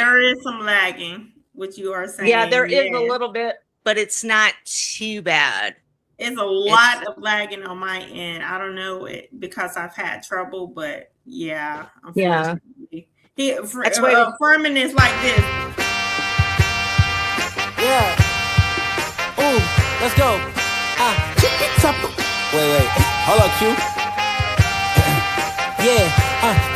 there is some lagging, what you are saying. Yeah, there is a little bit, but it's not too bad. It's a lot of lagging on my end. I don't know it because I've had trouble, but yeah, unfortunately. Ferman is like this. Yeah. Ooh, let's go. Wait. Hold up, Q. Yeah,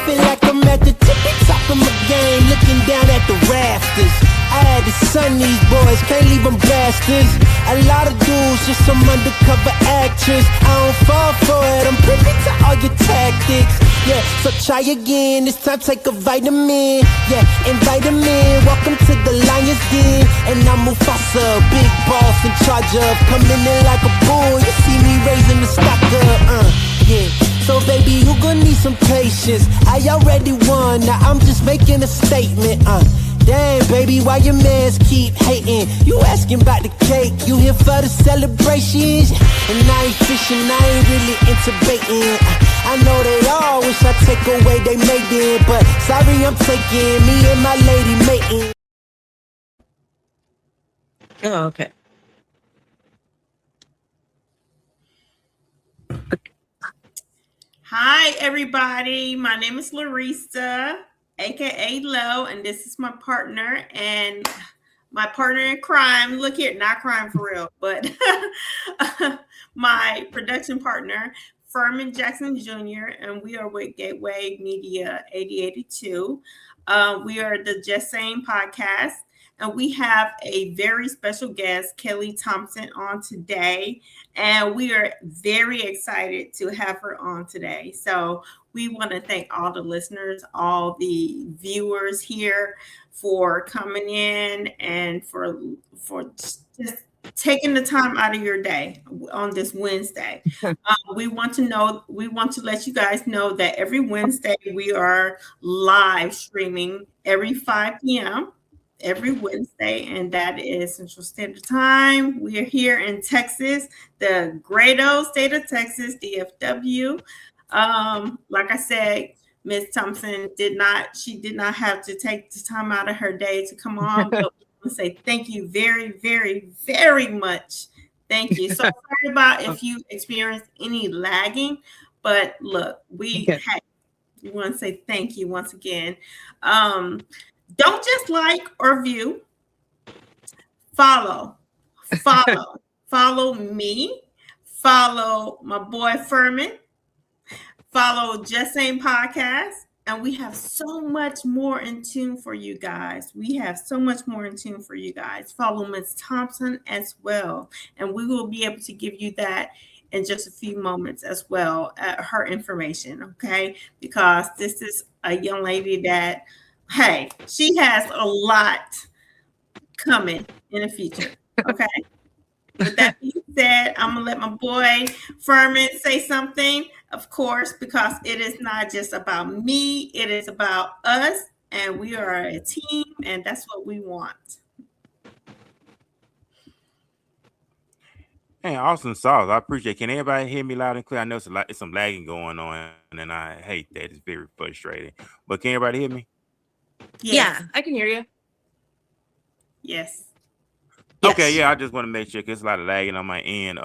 feel like I'm at the tippy top of my game, looking down at the rafters. I had to son these boys, can't leave them blasters. A lot of dudes, just some undercover actors. I don't fall for it, I'm privy to all your tactics. Yeah, so try again, this time take a vitamin. Yeah, invite them in, welcome to the Lion's Den. And I'm Mufasa, big boss in charge of coming in like a bull. You see me raising the stock up, yeah. So baby, you gon' need some patience. I already won, now I'm just making a statement, Damn, baby, why your mans keep hating? You asking about the cake, you here for the celebrations. And I ain't fishing, I ain't really into baiting. I know they all wish I take away they mating, but sorry, I'm taking me and my lady mating. Oh, okay. Hi, everybody. My name is Laresa, aka Lo, and this is my partner and my partner in crime. Look here, not crime for real, but my production partner, Ferman Jackson Jr., and we are with Gateway Media 8082. We are the JustSayN Podcast, and we have a very special guest, Kelly Thompson, on today. And we are very excited to have her on today. So we want to thank all the listeners, all the viewers here for coming in and for just taking the time out of your day on this Wednesday. We want to let you guys know that every Wednesday we are live streaming every 5 p.m. every Wednesday, and that is Central Standard Time. We are here in Texas, the great old state of Texas, DFW. Like I said, Miss Thompson did not have to take the time out of her day to come on, but we want to say thank you very, very, very much. Thank you. So sorry about if you experience any lagging, but look, we want to say thank you once again. Don't just like or view. Follow me. Follow my boy Ferman. Follow JustSayN Podcast. And we have so much more in tune for you guys. Follow Miss Thompson as well. And we will be able to give you that in just a few moments as well, her information, okay? Because this is a young lady that, hey, she has a lot coming in the future. Okay. With that being said, I'm gonna let my boy Ferman say something, of course, because it is not just about me, it is about us, and we are a team, and that's what we want. Hey, awesome sauce. I appreciate it. Can everybody hear me loud and clear? I know it's some lagging going on, and I hate that. It's very frustrating. But can everybody hear me? Yes. Yeah, I can hear you. Yes. Okay, yeah, I just want to make sure because there's a lot of lagging on my end.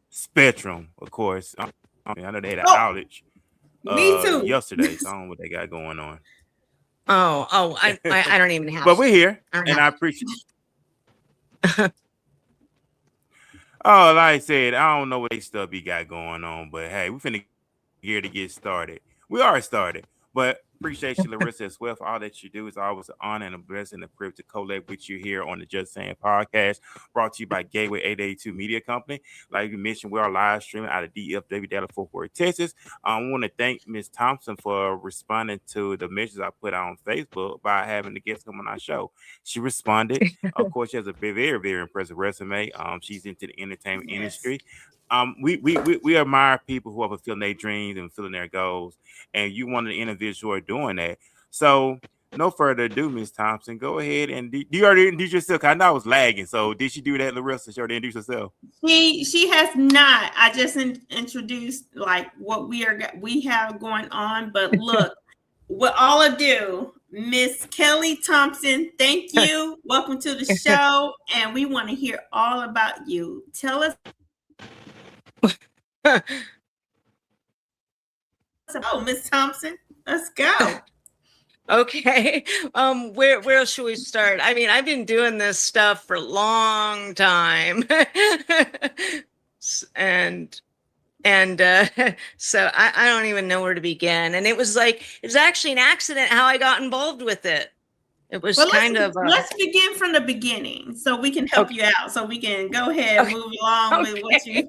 Spectrum, of course. I know they had an outage. Me too. Yesterday, so I don't know what they got going on. I don't even have. But we're here, and I appreciate it. Oh, like I said, I don't know what they stuff he got going on, but hey, we finna gear to get started. We are started, but appreciate you, Laresa, as well, for all that you do. It's always an honor and a blessing and a privilege to collab with you here on the JustSayN Podcast, brought to you by Gateway 882 Media Company. Like you mentioned, we are live streaming out of DFW, Dallas, Fort Worth, Texas. I want to thank Ms. Thompson for responding to the messages I put out on Facebook by having the guest come on our show. She responded. Of course, she has a very, very impressive resume. She's into the entertainment industry. We admire people who are fulfilling their dreams and fulfilling their goals, and you one of the individuals who are doing that. So, no further ado, Miss Thompson, go ahead and do you already introduce yourself? I know I was lagging, so did she do that, Laresa? She already introduced herself. She has not. I just introduced like what we have going on, but look, with all ado, Miss Kelly Thompson. Thank you. Welcome to the show, and we want to hear all about you. Tell us. Oh, Miss Thompson, let's go. Okay. Where should we start? I mean, I've been doing this stuff for a long time. and so I don't even know where to begin. And it was actually an accident how I got involved with it. It was let's begin from the beginning so we can help you out. So we can go ahead and move along with what you.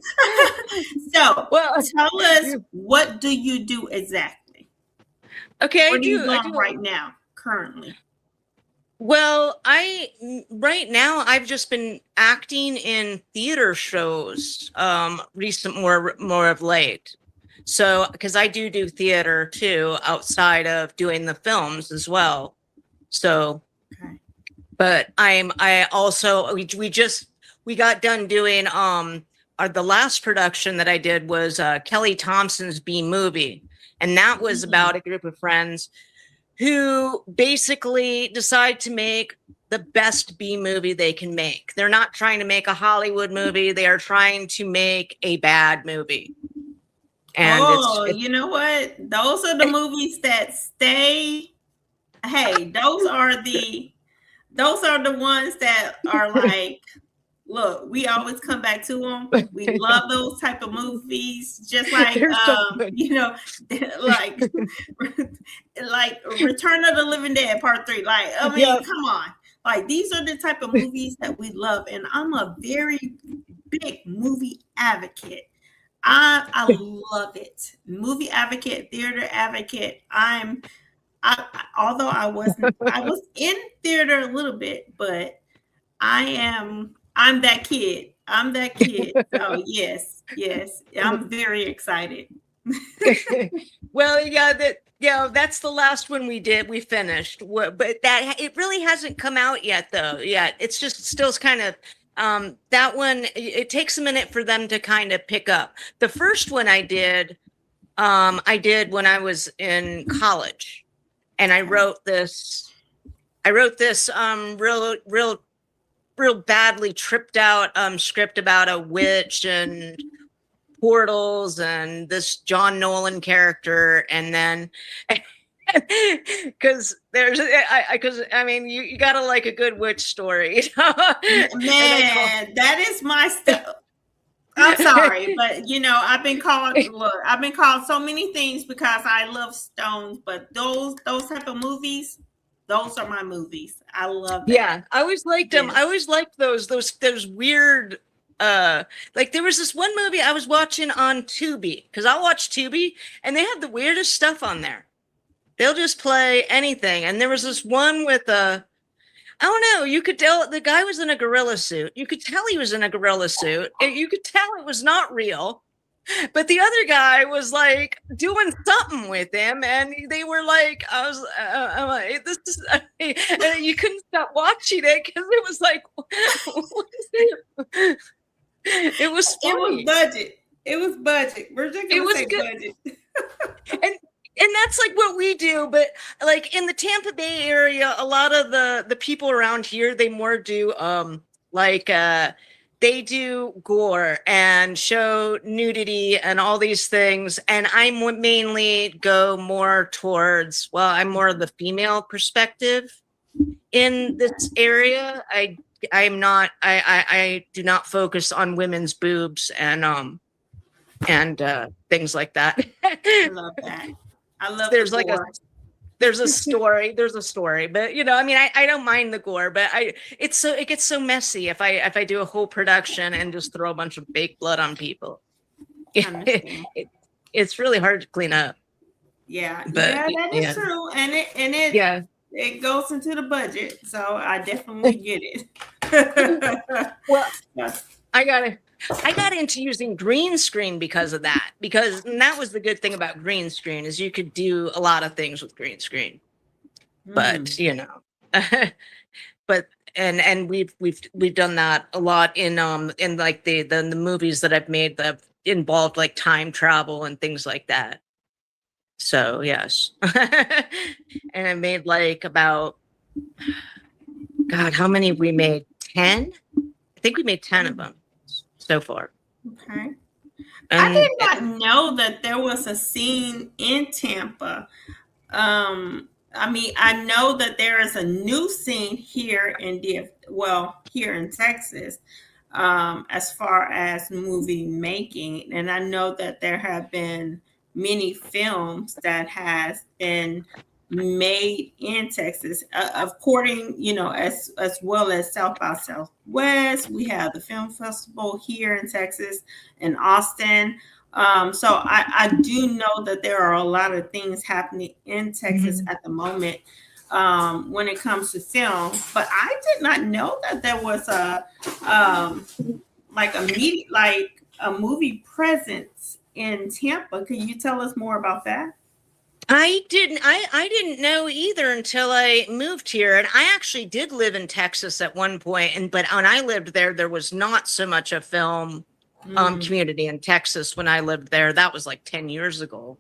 So tell us, what do you do exactly? Okay, what are you doing right now, currently? Well, right now I've just been acting in theater shows, more of late. So, because I do theater too, outside of doing the films as well. So, okay. But I also we got done doing the last production that I did was Kelly Thompson's B movie, and that was about a group of friends who basically decide to make the best B movie they can make. They're not trying to make a Hollywood movie. They are trying to make a bad movie. And you know what? Those are the movies that stay. Hey, those are the ones that are like, look, we always come back to them. We love those type of movies, just like like Return of the Living Dead Part 3. Like, I mean, come on. Like, these are the type of movies that we love, and I'm a very big movie advocate. I love it. Movie advocate, theater advocate. Although I was in theater a little bit, but I'm that kid. So yes, I'm very excited. Well, that's the last one we did. We finished, but that it really hasn't come out yet, though. Yeah, it's just still kind of that one. It takes a minute for them to kind of pick up. The first one I did when I was in college. And I wrote this real badly tripped out script about a witch and portals and this John Nolan character, and then because I mean you gotta like a good witch story, you know? Man, that is my stuff. I'm sorry, but I've been called so many things because I love stones, but those type of movies, those are my movies. I love them. Yeah, I always liked them. I always liked those weird like there was this one movie I was watching on Tubi, because I watch Tubi and they have the weirdest stuff on there. They'll just play anything. And there was this one with I don't know. You could tell the guy was in a gorilla suit. You could tell he was in a gorilla suit. You could tell it was not real. But the other guy was like doing something with him, and they were like, I'm like, this is. And you couldn't stop watching it because it was like, what is it? It was funny. It was budget. We're just gonna say budget. And that's like what we do, but like in the Tampa Bay area, a lot of the people around here, they more do they do gore and show nudity and all these things. And I mainly go more towards, I'm more of the female perspective in this area. I do not focus on women's boobs and things like that. I love that. I love there's a story, but I mean, I don't mind the gore, but it gets so messy if I do a whole production and just throw a bunch of fake blood on people. It's really hard to clean up. Yeah, that is true, and it goes into the budget, so I definitely get it. Well, I got into using green screen because of that, because that was the good thing about green screen is you could do a lot of things with green screen. But but we've done that a lot in like the movies that I've made that involved like time travel and things like that. So yes. And I made like about, God, how many we made? 10? I think we made 10 of them so far. Okay. And I did not know that there was a scene in Tampa. I mean, I know that there is a new scene here in here in Texas, as far as movie making, and I know that there have been many films that has been made in Texas, according, as well as South by Southwest. We have the film festival here in Texas, in Austin. So I do know that there are a lot of things happening in Texas at the moment when it comes to film. But I did not know that there was a movie presence in Tampa. Could you tell us more about that? I didn't know either until I moved here. And I actually did live in Texas at one point. But when I lived there was not so much a film community in Texas when I lived there. That was like 10 years ago.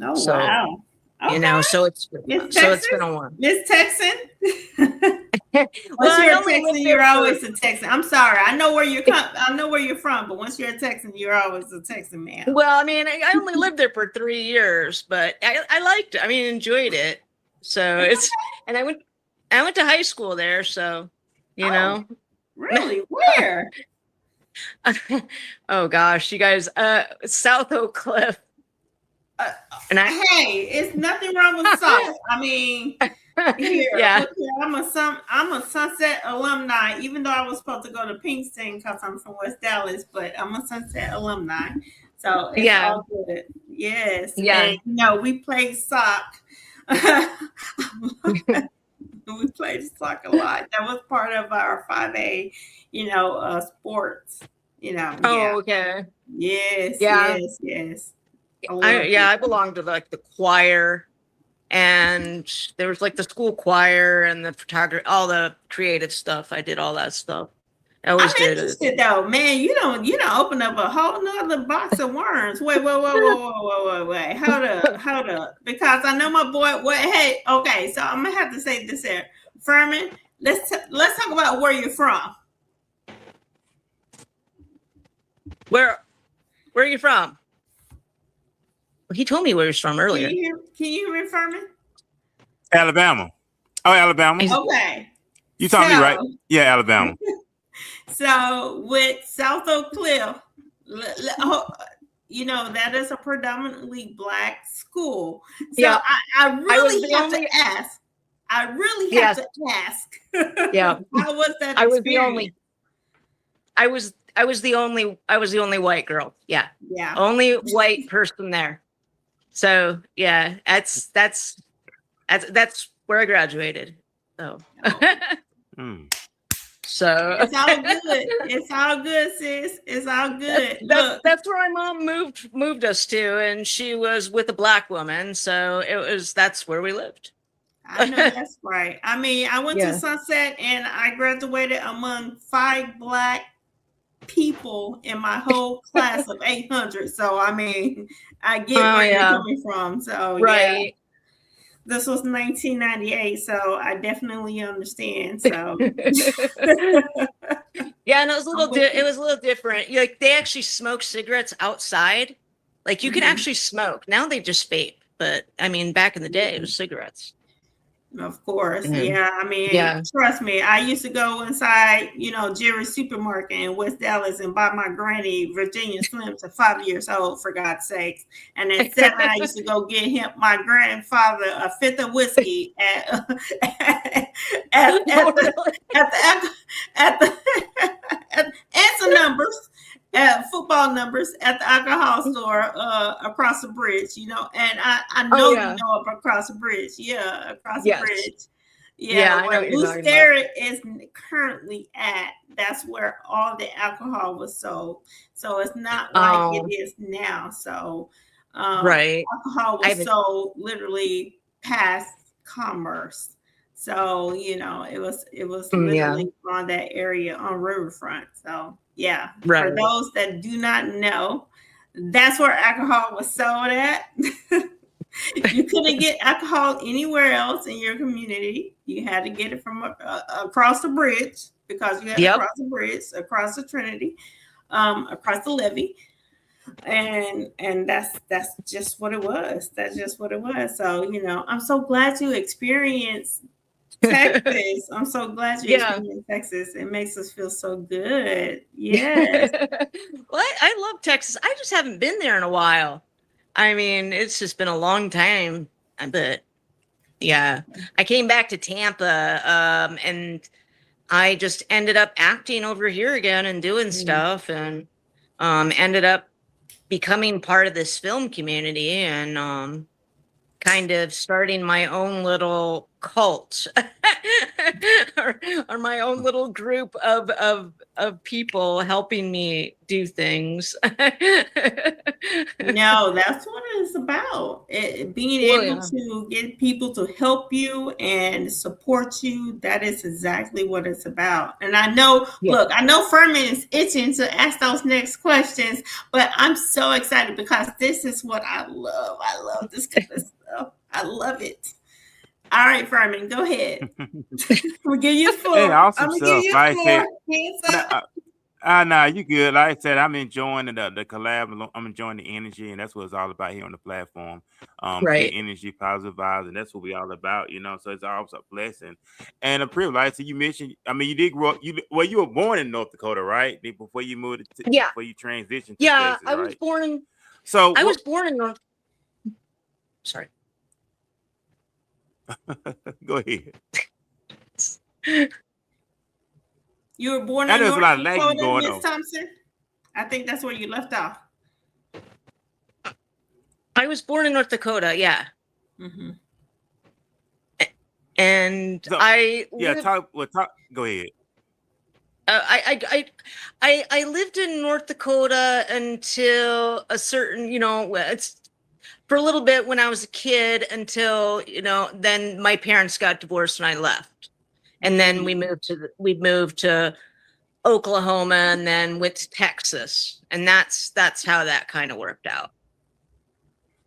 Oh, so, wow. Okay. So it's been a while. Miss Texan? Once you're a Texan, you're always a Texan. I'm sorry. I know where you're from, but once you're a Texan, you're always a Texan, man. Well, I mean, I only lived there for 3 years, but I liked it. I mean, enjoyed it. So and I went to high school there. So, know. Really? Where? Oh gosh, you guys, South Oak Cliff. Hey, it's nothing wrong with South. I mean, here, I'm a Sunset alumni, even though I was supposed to go to Pinkston because I'm from West Dallas, but I'm a Sunset alumni. So it's all good. Yes. Yeah. And, we played sock. We played sock a lot. That was part of our 5A, sports. Oh, okay. Yes. Yeah. Yes. I belonged to like the choir, and there was like the school choir and the photography, all the creative stuff. I did all that stuff. I always did. I'm interested though, man. You don't open up a whole nother box of worms. Wait. Hold up. Because I know my boy. Okay. So I'm gonna have to say this here, Ferman. Let's talk about where you're from. Where are you from? Well, he told me where he's from earlier. Can you hear me, Ferman? Alabama. Oh, Alabama. Okay. You taught me right. Yeah, Alabama. So with South Oak Cliff, that is a predominantly Black school. So I really have to ask. Yeah. How was that experience? I was the only white girl. Yeah. Yeah. Only white person there. So yeah, that's where I graduated. So. So it's all good. It's all good, sis. It's all good. That's where my mom moved us to, and she was with a Black woman. So that's where we lived. I know that's right. I mean, I went to Sunset and I graduated among 5 Black people in my whole class of 800. So I mean, I get where you're coming from. So right. This was 1998, so I definitely understand. So yeah, and it was a little different. Like they actually smoke cigarettes outside. Like you can actually smoke. Now they just vape, but I mean back in the day it was cigarettes. Of course. Yeah. I mean, trust me, I used to go inside, Jerry's supermarket in West Dallas and buy my granny Virginia Slims at 5 years old, for God's sakes. And at 7, I used to go get my grandfather a 5th of whiskey at some numbers. Football numbers at the alcohol store across the bridge, and I know you know across the bridge. Yeah, across the bridge. Yeah, where Loose Dairy is currently at, that's where all the alcohol was sold. So it's not like it is now. So alcohol was sold literally past commerce. So, it was literally on that area on Riverfront. So yeah, for those that do not know, that's where alcohol was sold at. You couldn't get alcohol anywhere else in your community. You had to get it from across the bridge, because you had to cross the bridge, across the Trinity, across the levee. And that's just what it was. That's just what it was. So, I'm so glad you experienced Texas. I'm so glad you experienced Texas. It makes us feel so good. Yes. Well, I love Texas. I just haven't been there in a while. I mean, it's just been a long time. But yeah, I came back to Tampa, and I just ended up acting over here again and doing stuff, and ended up becoming part of this film community, and kind of starting my own little cult or my own little group of people helping me do things. No, that's what it's about. Being able to get people to help you and support you. That is exactly what it's about. And I know, look, I know Ferman is itching to ask those next questions, but I'm so excited because this is what I love. I love this kind of stuff. I love it. All right, Ferman, go ahead. We'll give you a floor. Hey, awesome I'm stuff. give you a floor. Nah, you good. Like I said, I'm enjoying the collab. I'm enjoying the energy, and that's what it's all about here on the platform. Good energy, positive vibes, and that's what we all about, So it's always a blessing and a privilege. So you mentioned, you did grow up. You were born in North Dakota, right? Before you moved to before you transitioned to Texas, I was born in. I was born in North. Sorry. Go ahead. You were born in North Dakota, Miss Thompson? I think that's where you left off. I was born in North Dakota, yeah. Mm-hmm. And so, go ahead. I lived in North Dakota until a certain, it's for a little bit when I was a kid until, then my parents got divorced and I left. And then we moved to Oklahoma and then went to Texas. And that's how that kind of worked out.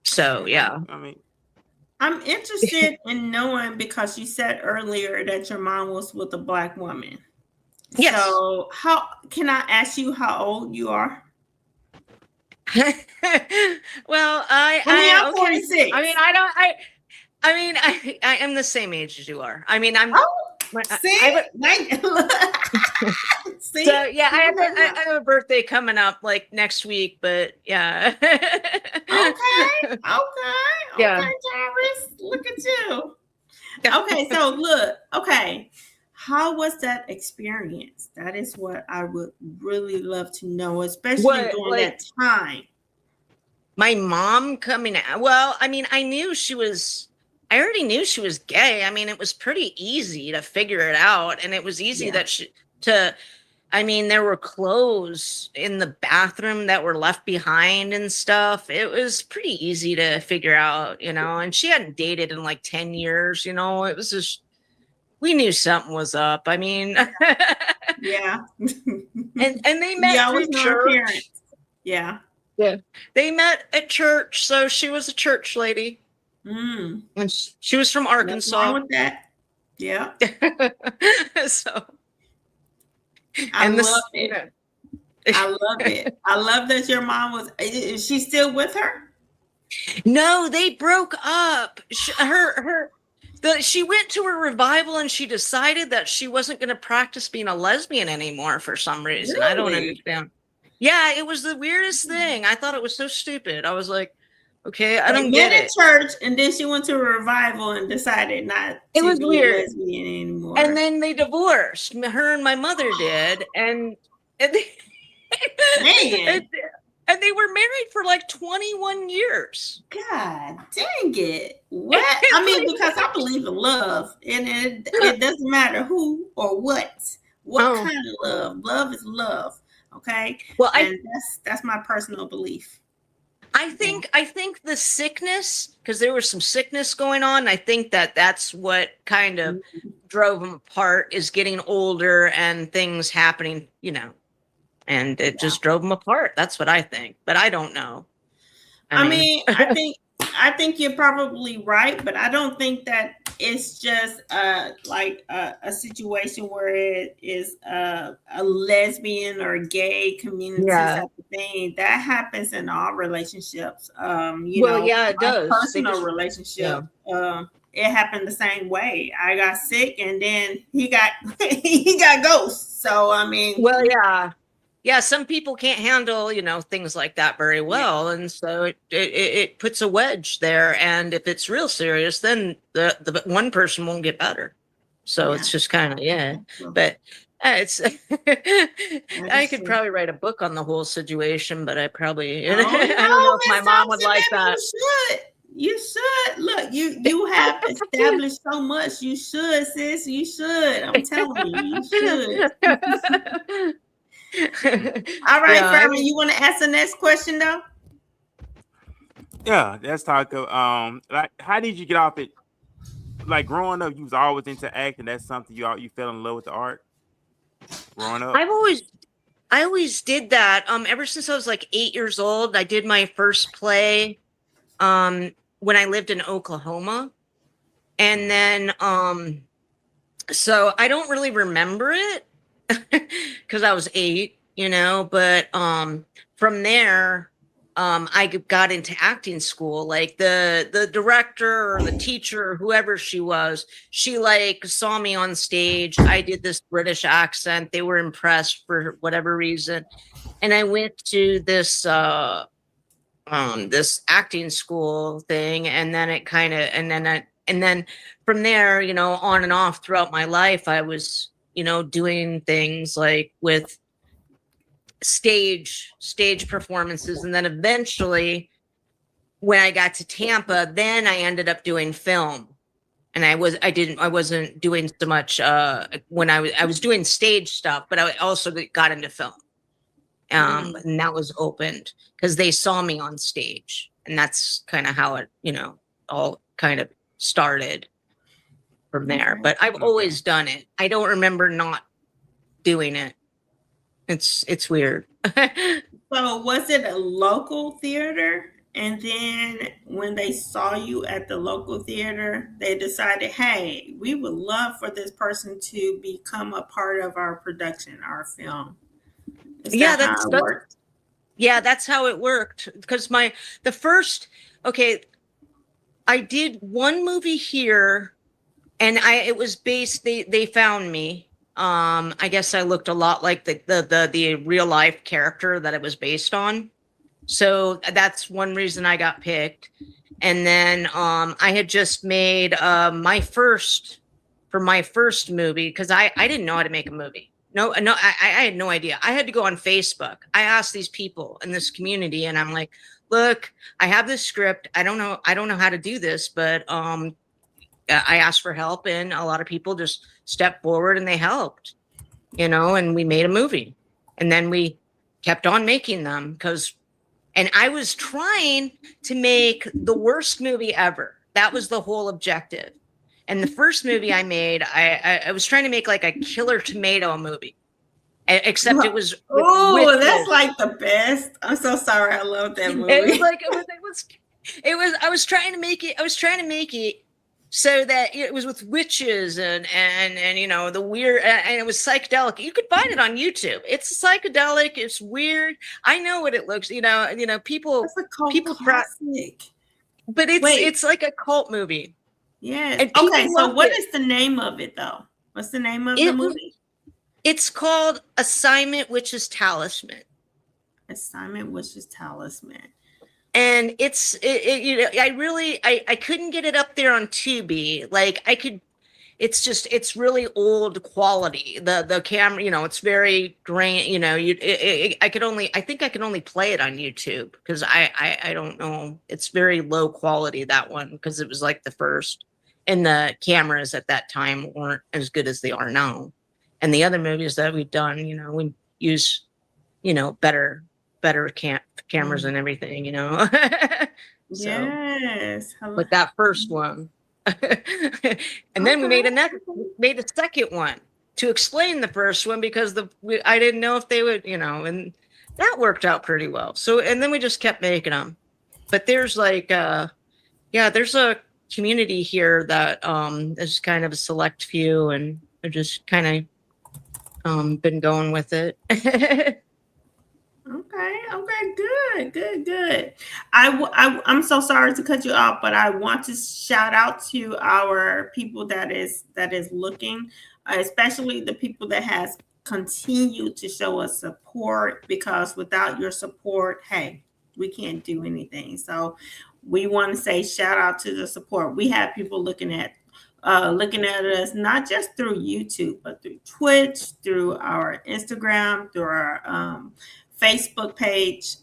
So, yeah. I'm interested in knowing, because you said earlier that your mom was with a Black woman. Yes. So can I ask you how old you are? Well, I'm 46. I am the same age as you are. I'm See? So yeah, I have a birthday coming up like next week, but yeah. Okay, Jarvis, look at you. Okay, so look, how was that experience? That is what I would really love to know, especially during that time. My mom coming out. Well, I already knew she was gay. It was pretty easy to figure it out. And it was easy there were clothes in the bathroom that were left behind and stuff. It was pretty easy to figure out, and she hadn't dated in like 10 years, it was just, we knew something was up. Yeah. and they met through church. Yeah. Yeah. They met at church. So she was a church lady. Mm. And she was from Arkansas. What's wrong with that? Yeah. So I love it. I love that your mom is she still with her? No, they broke up. She went to a revival and she decided that she wasn't going to practice being a lesbian anymore for some reason. Really? I don't understand. Yeah, it was the weirdest thing. I thought it was so stupid. I was like, okay, I don't get it. Church, and then she went to a revival and decided not to be a lesbian anymore. And then they divorced. Her and my mother did, and they and they were married for like 21 years. God dang it! What? Because I believe in love, and it doesn't matter who or what kind of love. Love is love. Okay. Well, that's my personal belief. I think the sickness, because there was some sickness going on. I think that's what kind of drove them apart, is getting older and things happening, and it just drove them apart. That's what I think, but I don't know. I think think you're probably right, but I don't think that it's just like a situation where it is a lesbian or gay community type of thing. That happens in all relationships. It does. Personal relationship. It happened the same way. I got sick, and then he got he got ghosts. So I mean, yeah, some people can't handle, things like that very well. And so it puts a wedge there. And if it's real serious, then the one person won't get better. So it's just kind of, but it's, I could probably write a book on the whole situation, but I probably, I don't know if my mom would like that. You should. Look, you have established so much. You should, sis. You should. I'm telling you, you should. All right, Ferman, you want to ask the next question though? Yeah, let's talk. Like, how did you get off it? Like growing up, you was always into acting. That's something you fell in love with the art. Growing up, I always did that. Ever since I was like 8 years old, I did my first play. When I lived in Oklahoma, and then so I don't really remember it. Because I was 8, but from there, I got into acting school. Like the director or the teacher or whoever she was, she like saw me on stage. I did this British accent. They were impressed for whatever reason. And I went to this this acting school thing, and then it kind of, and then from there, on and off throughout my life, I was doing things like with stage performances. And then eventually when I got to Tampa, then I ended up doing film. And I wasn't doing so much when I was doing stage stuff, but I also got into film. And that was opened because they saw me on stage. And that's kind of how it, all kind of started from there. But I've always done it. I don't remember not doing it. It's weird. So was it a local theater? And then when they saw you at the local theater, they decided, hey, we would love for this person to become a part of our production, our film. That's how it worked. Because I did one movie here, and it was based, they found me. I guess I looked a lot like the real life character that it was based on. So that's one reason I got picked. And then I had just made my first movie, because I didn't know how to make a movie. No, I had no idea. I had to go on Facebook. I asked these people in this community, and I'm like, look, I have this script. I don't know how to do this, but I asked for help, and a lot of people just stepped forward and they helped, and we made a movie. And then we kept on making them and I was trying to make the worst movie ever. That was the whole objective. And the first movie I made, I was trying to make like a killer tomato movie, except it was. Oh, that's like the best. I'm so sorry. I love that movie. It was. I was trying to make it so that it was with witches and the weird, and it was psychedelic. You could find it on YouTube. It's psychedelic. It's weird. I know what it looks. People. That's a cult classic. But it's like a cult movie. Yes. Okay. So what is the name of it though? What's the name of the movie? It's called Assignment Witch's Talisman. Assignment Witch's Talisman. And I couldn't get it up there on Tubi. Like it's really old quality. The camera, it's very grain, I think I can only play it on YouTube because I don't know. It's very low quality, that one, because it was like the first, and the cameras at that time weren't as good as they are now. And the other movies that we've done, we use, better cameras and everything, So, yes. But that first one. And then we made a second one to explain the first one, because I didn't know if they would, and that worked out pretty well. So, and then we just kept making them. But there's like yeah, there's a community here that is kind of a select few, and I just kind of been going with it. Okay, good. I'm so sorry to cut you off, but I want to shout out to our people that is looking, especially the people that has continued to show us support, because without your support, hey, we can't do anything. So we want to say shout out to the support. We have people looking at us not just through YouTube, but through Twitch, through our Instagram, through our Facebook page,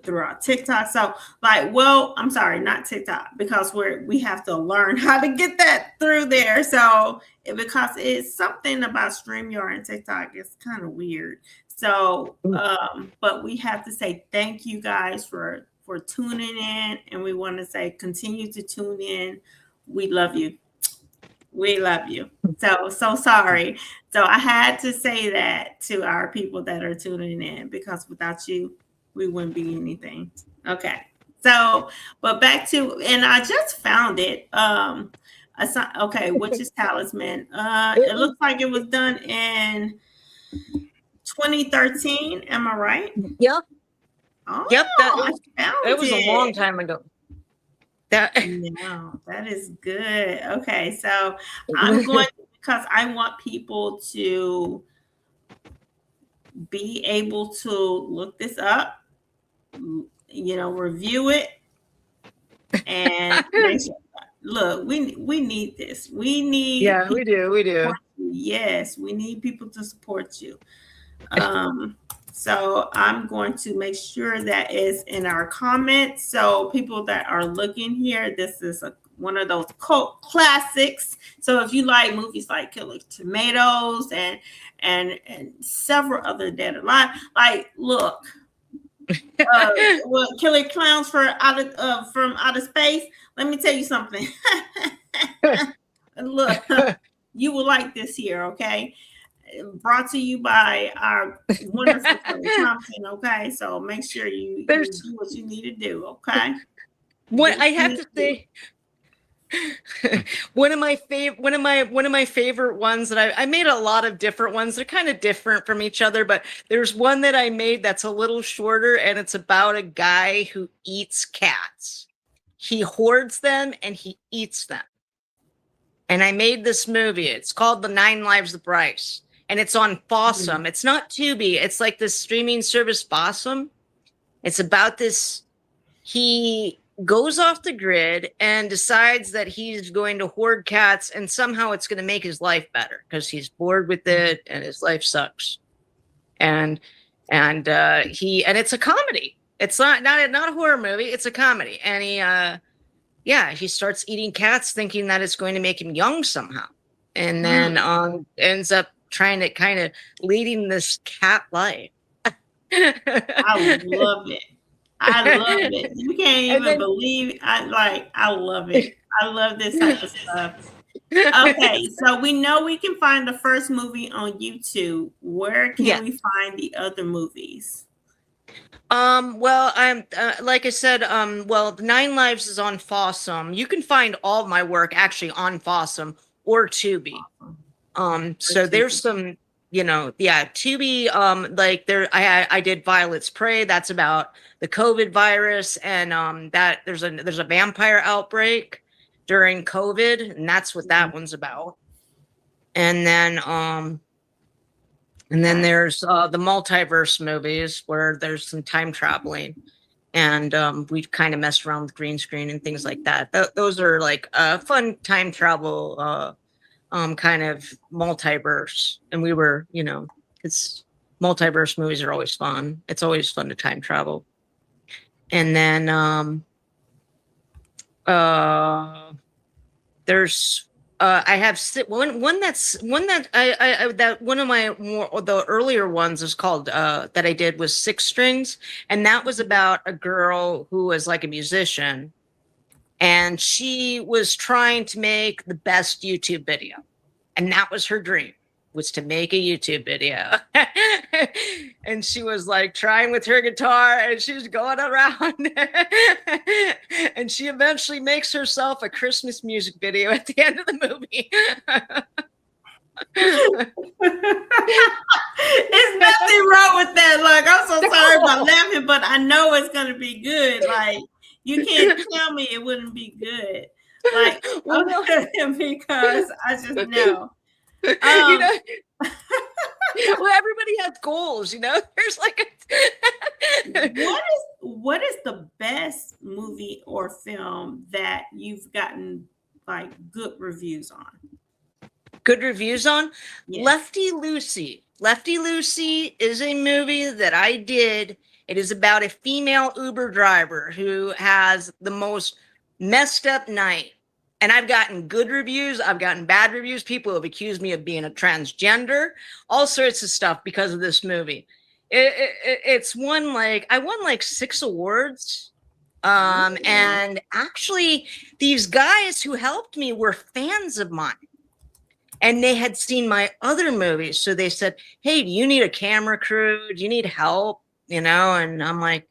through our TikTok. So I'm sorry, not TikTok, because we have to learn how to get that through there. So because it's something about StreamYard and TikTok, it's kind of weird. So, but we have to say thank you guys for tuning in, and we want to say continue to tune in. We love you. We love you. So sorry. So I had to say that to our people that are tuning in, because without you, we wouldn't be anything. Okay. So, but back to, and I just found it. Okay, Witch's Talisman. It looks like it was done in 2013. Am I right? Yep. Oh, yep. It was a long time ago. No, that is good. Okay, so I'm going because I want people to be able to look this up, review it, and look, we need this. We need. Yeah, we do. Yes, we need people to support you. So I'm going to make sure that is in our comments. So people that are looking here, this is one of those cult classics. So if you like movies like Killer Tomatoes and several other Dead or Alive, look, Killer Clowns from Outer Space. Let me tell you something. Look, you will like this here, okay? Brought to you by our wonderful Kelly Thompson. Okay, so make sure you do what you need to do. Okay. What I have to say, one of my favorite ones that I made a lot of different ones. They're kind of different from each other, but there's one that I made that's a little shorter, and it's about a guy who eats cats. He hoards them and he eats them. And I made this movie. It's called The 9 Lives of Bryce. And it's on Fossum. It's not Tubi. It's like this streaming service, Fossum. It's about this. He goes off the grid and decides that he's going to hoard cats, and somehow it's going to make his life better because he's bored with it and his life sucks. And it's a comedy. It's not a horror movie. It's a comedy. And he starts eating cats, thinking that it's going to make him young somehow, and then ends up trying to kind of leading this cat life. I love it. You can't even believe I love it. I love this type of stuff. Okay, so we know we can find the first movie on YouTube. Where can we find the other movies? Well, I'm like I said, The 9 Lives is on Fossum. You can find all of my work actually on Fossum or Tubi. So there's some, Tubi, I did Violet's Prey. That's about the COVID virus, and that there's a vampire outbreak during COVID, and that's what that one's about. And then there's the Multiverse movies where there's some time traveling, and we've kind of messed around with green screen and things like that. Those are like fun time travel kind of multiverse, and we were, it's multiverse movies are always fun. It's always fun to time travel. And then there's I have one of my the earlier ones is called that I did was 6 Strings, and that was about a girl who was like a musician, and she was trying to make the best YouTube video, and that was her dream. was to make a YouTube video. And she was like trying with her guitar and she was going around. And she eventually makes herself a Christmas music video at the end of the movie. There's nothing wrong with that. Like, I'm so sorry about laughing, but I know it's gonna be good. Like, you can't tell me it wouldn't be good. Like, because I just know. You know, well, everybody has goals, you know. There's like what is the best movie or film that you've gotten like good reviews on? Good reviews on? Yes. Lefty Lucy. Lefty Lucy is a movie that I did. It is about a female Uber driver who has the most messed up night. And I've gotten good reviews. I've gotten bad reviews. People have accused me of being a transgender, all sorts of stuff because of this movie. It's won I won like 6 awards. And actually these guys who helped me were fans of mine. And they had seen my other movies. So they said, hey, do you need a camera crew? Do you need help? You know? And I'm like,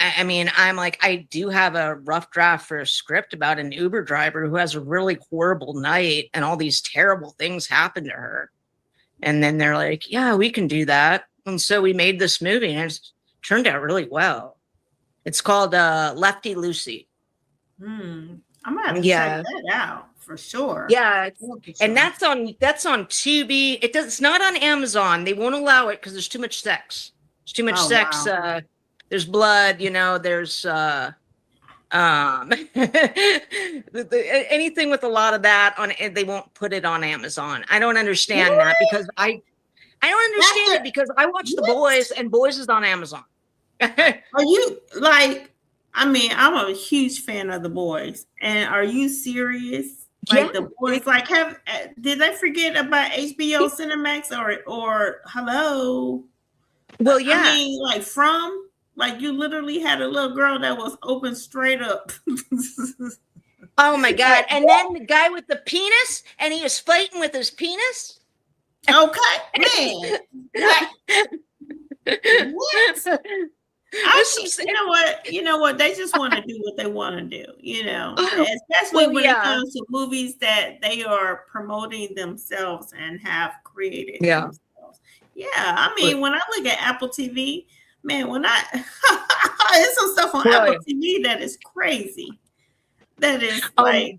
I do have a rough draft for a script about an Uber driver who has a really horrible night and all these terrible things happen to her. And then they're like, yeah, we can do that. And so we made this movie and it's turned out really well. It's called Lefty Lucy. I'm gonna have to check that out for sure. Yeah, and that's on Tubi. It's not on Amazon. They won't allow it because there's too much sex. There's too much sex. Wow. There's blood, you know, there's anything with a lot of that on it, they won't put it on Amazon. I don't understand that because I don't understand it because I watch The Boys and Boys is on Amazon. Are you like, I mean, I'm a huge fan of The Boys. And are you serious? Like The Boys, like did they forget about HBO Cinemax or hello? Well, yeah. I mean, like you literally had a little girl that was open straight up. Oh my God. And then the guy with the penis, and he was fighting with his penis. Okay, man. What? You know what? They just want to do what they want to do, you know, especially when it comes to movies that they are promoting themselves and have created themselves. Yeah, I mean, when I look at Apple TV, man, there's some stuff on Apple TV that is crazy. That is like,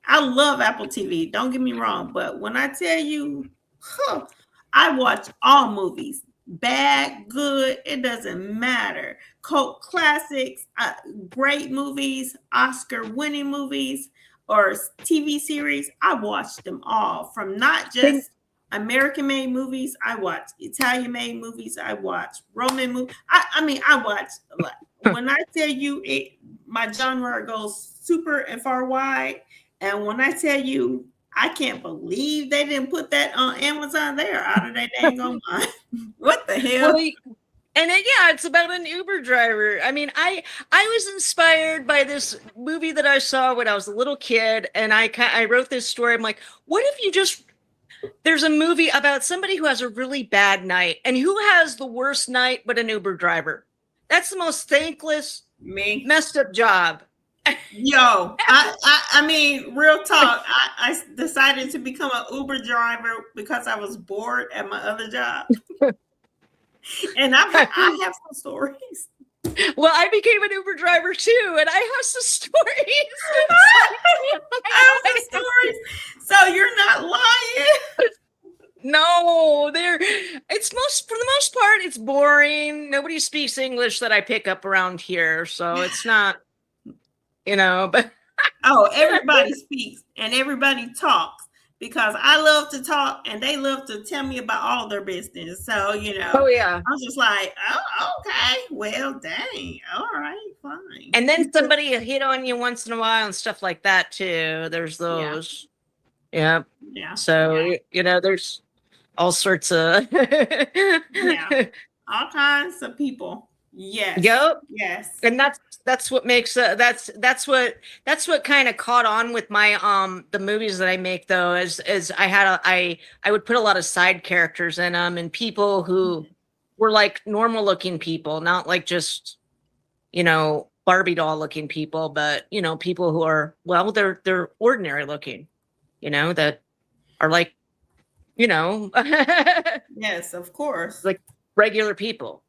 I love Apple TV. Don't get me wrong, but when I tell you, I watch all movies, bad, good, it doesn't matter. Cult classics, great movies, Oscar-winning movies, or TV series. I watch them all, from not just American-made movies. I watch Italian-made movies. I watch Roman movies. I watch a lot. When I tell you my genre goes super and far wide. And when I tell you, I can't believe they didn't put that on Amazon. They are out of their dang on mind. What the hell? Well, it's about an Uber driver. I mean, I was inspired by this movie that I saw when I was a little kid, and I wrote this story. I'm like, what if there's a movie about somebody who has a really bad night, and who has the worst night but an Uber driver? That's the most thankless, messed up job. Yo, I mean, real talk. I decided to become an Uber driver because I was bored at my other job. And I have some stories. Well, I became an Uber driver too, and I have some stories. I have some stories. So you're not lying. No, for the most part, it's boring. Nobody speaks English that I pick up around here, so it's not, but everybody speaks and everybody talks, because I love to talk and they love to tell me about all their business. So, I'm just like, oh, okay, well, dang, all right, fine. And then somebody hit on you once in a while and stuff like that too. There's those. Yeah. So, there's all sorts of all kinds of people. Yes. Yep. Yes. And that's what makes that's what kind of caught on with my the movies that I make, though, is I would put a lot of side characters in them, and people who were like normal looking people, not like just, Barbie doll looking people, but people who are, well, they're ordinary looking, that are like, Yes, of course. like regular people.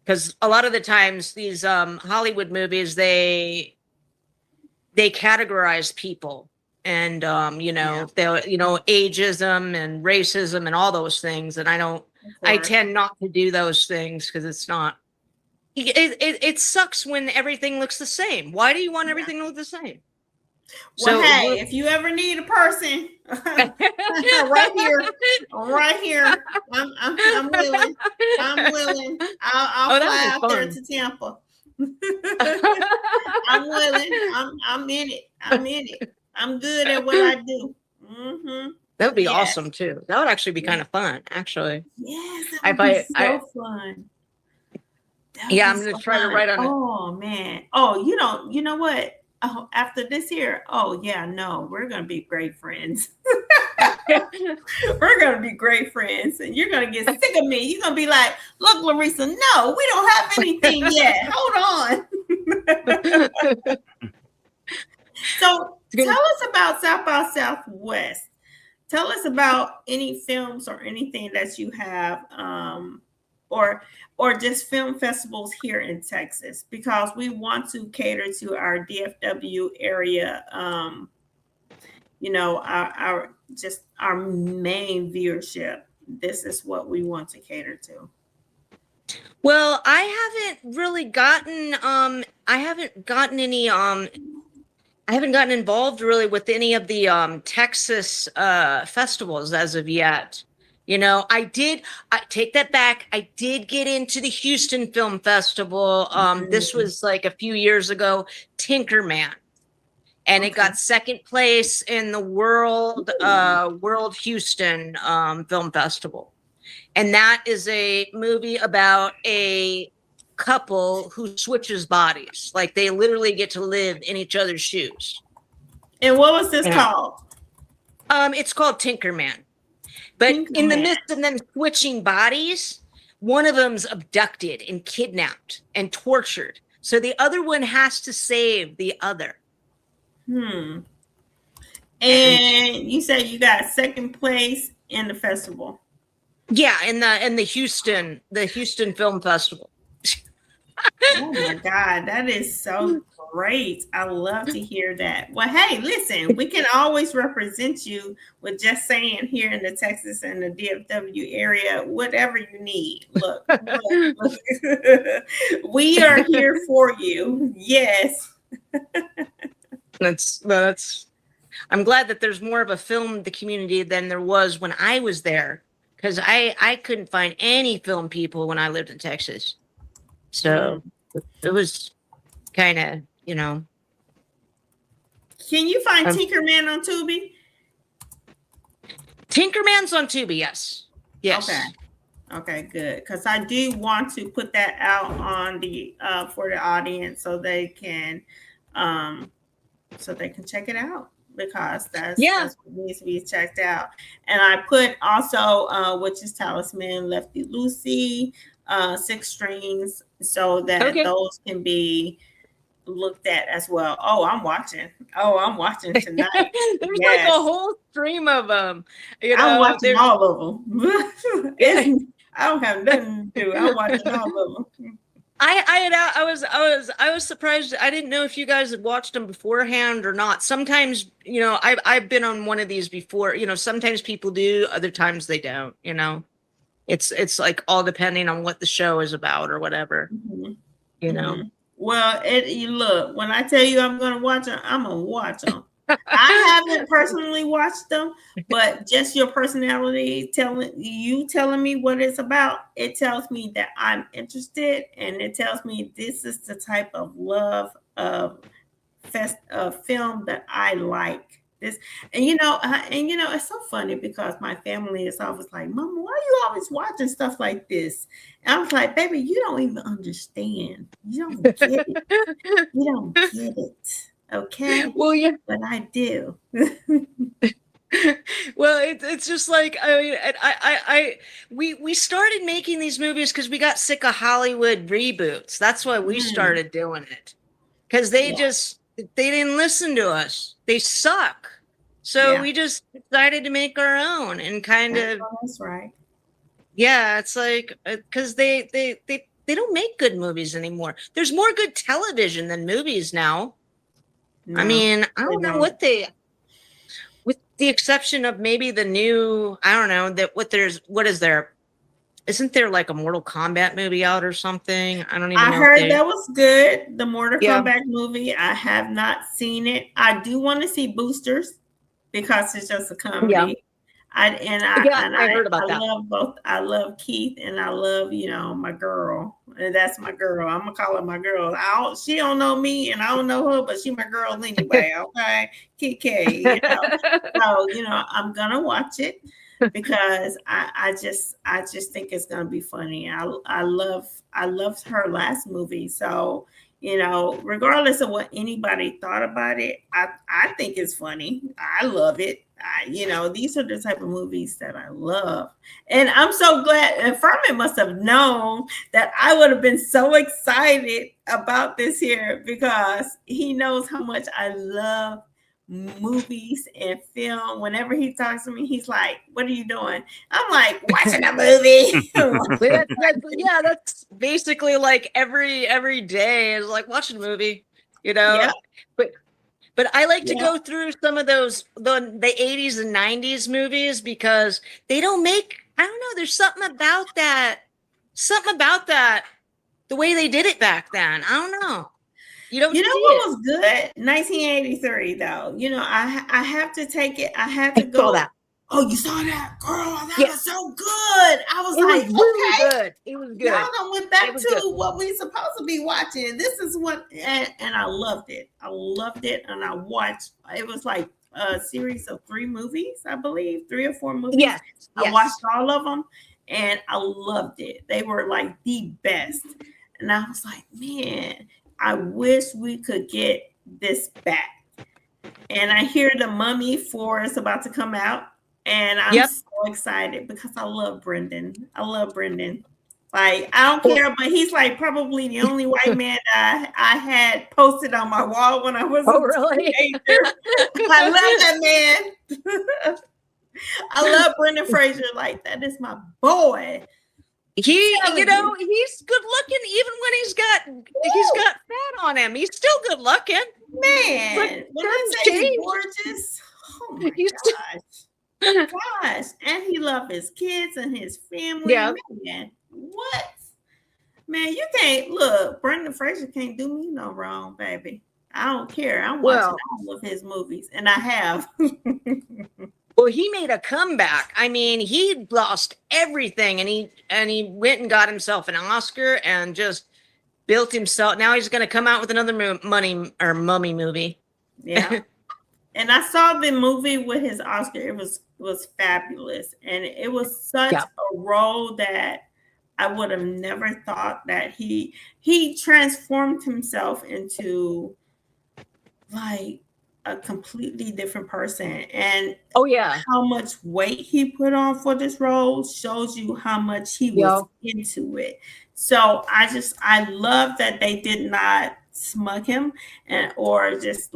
Because a lot of the times these Hollywood movies, they categorize people, and ageism and racism and all those things, and I tend not to do those things, because it's not. It sucks when everything looks the same. Why do you want everything to look the same? Well, hey, if you ever need a person, right here, I'm willing. I'll fly out there to Tampa. I'm willing. I'm in it. I'm good at what I do. Mm-hmm. That would be awesome too. That would actually be kind of fun, actually. Yes, that would be so fun. I'm gonna try to write on it. Oh man. Oh, you know what? Oh, after this here, we're gonna be great friends. We're gonna be great friends, and you're gonna get sick of me. You're gonna be like, "Look, Laresa, no, we don't have anything yet. Hold on." So, tell us about South by Southwest. Tell us about any films or anything that you have, or just film festivals here in Texas, because we want to cater to our DFW area. Our main viewership. This is what we want to cater to. Well, I haven't really gotten I haven't gotten involved really with any of the Texas festivals as of yet. I take that back. I did get into the Houston Film Festival. This was like a few years ago, Tinkerman. And it got second place in the World Houston Film Festival. And that is a movie about a couple who switches bodies. Like, they literally get to live in each other's shoes. And what was this called? It's called Tinkerman. But in the midst of them switching bodies, one of them's abducted and kidnapped and tortured. So the other one has to save the other. And you said you got second place in the festival. Yeah, in the Houston Film Festival. Oh my God, that is so great. I love to hear that. Well, hey, listen, we can always represent you with Just Saying here in the Texas and the DFW area, whatever you need. Look. We are here for you. Yes. That's I'm glad that there's more of a film the community than there was when I was there, because I couldn't find any film people when I lived in Texas. So it was kind of, Can you find Tinkerman on Tubi? Tinkerman's on Tubi, yes. Okay, good. Because I do want to put that out on the for the audience so they can check it out, because that's what needs to be checked out. And I put also Witch's Talisman, Lefty Lucy, 6 Strings, so that those can be looked at as well. I'm watching tonight. There's like a whole stream of them. I'm watching all of them. I don't have nothing to do. I'm watching all of them. I was surprised. I didn't know if you guys had watched them beforehand or not. Sometimes, I've been on one of these before. Sometimes people do, other times they don't. It's like all depending on what the show is about or whatever. Mm-hmm. Well, look, when I tell you I'm gonna watch them, I'm gonna watch them. I haven't personally watched them, but just your personality telling me what it's about, it tells me that I'm interested, and it tells me this is the type of love of film that I like. this, and it's so funny because my family is always like, Mama, why are you always watching stuff like this? And I was like, baby, you don't even understand. You don't get it. You don't get it. Okay. Well, yeah. But I do. Well, it's just like, I mean, we started making these movies because we got sick of Hollywood reboots. That's why we started doing it, because they didn't listen to us. They suck. So we just decided to make our own and kind of. That's right. Yeah, it's like because they don't make good movies anymore. There's more good television than movies now. No, I mean, I don't know what they. With the exception of maybe the new, I don't know what is there? Isn't there like a Mortal Kombat movie out or something? I don't even know. I heard that was good. The Mortal Kombat movie. I have not seen it. I do want to see Boosters because it's just a comedy. Yeah. I heard about that. Love both. I love Keith and I love, my girl. And that's my girl. I'm gonna call her my girl. She don't know me and I don't know her, but she my girl anyway. Okay, KK. So I'm gonna watch it because I just think it's gonna be funny. I loved her last movie. So regardless of what anybody thought about it, I think it's funny. I love it. These are the type of movies that I love. And I'm so glad, and Ferman must have known that I would have been so excited about this here because he knows how much I love movies and film. Whenever he talks to me, he's like, "What are you doing?" I'm like, "Watching a movie." That's basically like every day is like watching a movie, Yeah. But I like to go through some of those the 80s and 90s movies because they don't make, I don't know, there's something about that, the way they did it back then. I don't know. You know what was good? 1983 though. I have to take it. I have to go. That. Oh, you saw that, girl? That was so good. I was really good. It was good. Y'all done went back to what we supposed to be watching. This is what, and I loved it. I loved it, and I watched. It was like a series of 3 movies, I believe, 3 or 4 movies. Yes. I watched all of them, and I loved it. They were like the best, and I was like, man, I wish we could get this back. And I hear the Mummy 4 is about to come out. And I'm so excited because I love Brendan. Like, I don't care, but he's like probably the only white man I had posted on my wall when I was a teenager. I love that man. I love Brendan Fraser. Like, that is my boy. He's good looking even when he's got fat on him. He's still good looking. Man, when I say he's gorgeous, oh my gosh. And he loves his kids and his family. Yeah. Man, what? Man, you can't look. Brendan Fraser can't do me no wrong, baby. I don't care. I'm watching all of his movies, and I have. Well, he made a comeback. I mean, he lost everything, and he went and got himself an Oscar and just built himself. Now he's going to come out with another mummy movie. Yeah. And I saw the movie with his Oscar. It was fabulous. And it was such a role that I would have never thought that he transformed himself into like a completely different person. And how much weight he put on for this role shows you how much he was into it. So I love that they did not smug him or just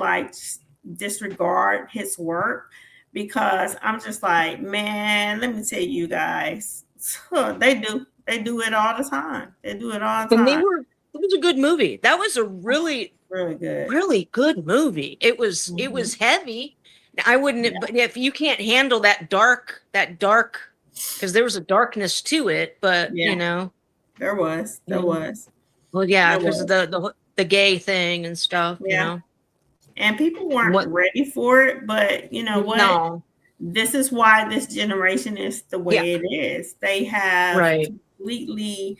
disregard his work, because I'm just like, man, let me tell you guys, they do it all the time. It was a good movie. That was a really good movie. It was heavy. I wouldn't, but if you can't handle that dark, because there was a darkness to it, but there was. Well, because of the gay thing and stuff, And people weren't ready for it, but you know what? No. This is why this generation is the way it is. They have completely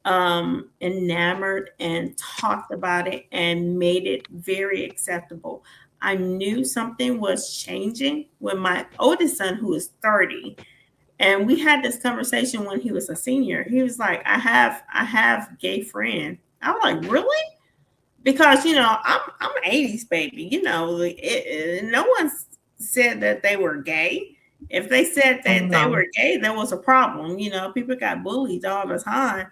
enamored and talked about it and made it very acceptable. I knew something was changing with my oldest son, who is 30. And we had this conversation when he was a senior. He was like, I have gay friends. I was like, really? Because, I'm 80s baby, no one said that they were gay. If they said that they were gay, there was a problem. People got bullied all the time.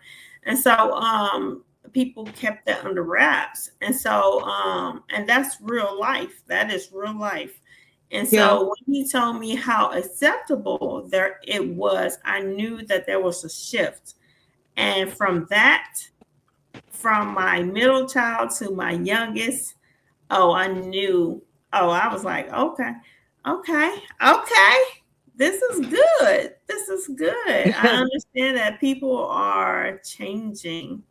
And so people kept that under wraps. And so, and that's real life. That is real life. And so when he told me how acceptable it was, I knew that there was a shift. And from my middle child to my youngest, I knew, I was like, okay. This is good. I understand that people are changing.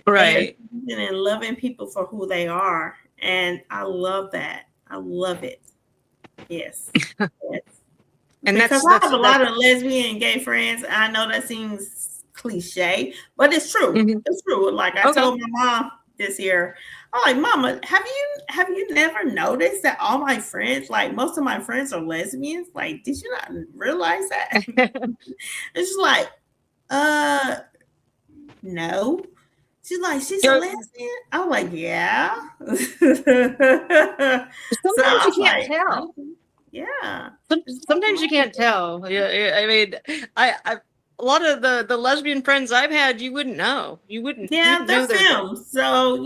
Right. And loving people for who they are. And I love that. I love it. Yes. And because I have a lot of lesbian and gay friends. I know that seems cliche, but it's true. Mm-hmm. It's true. Like I told my mom this year, I'm like, Mama, have you never noticed that all my friends, like most of my friends are lesbians? Like, did you not realize that? It's like, no. She's like, she's a lesbian. I'm like, yeah. Sometimes you can't tell. Yeah. Sometimes you can't tell. Yeah. I mean, I a lot of the lesbian friends I've had, you wouldn't know. You wouldn't. Yeah, they're films. So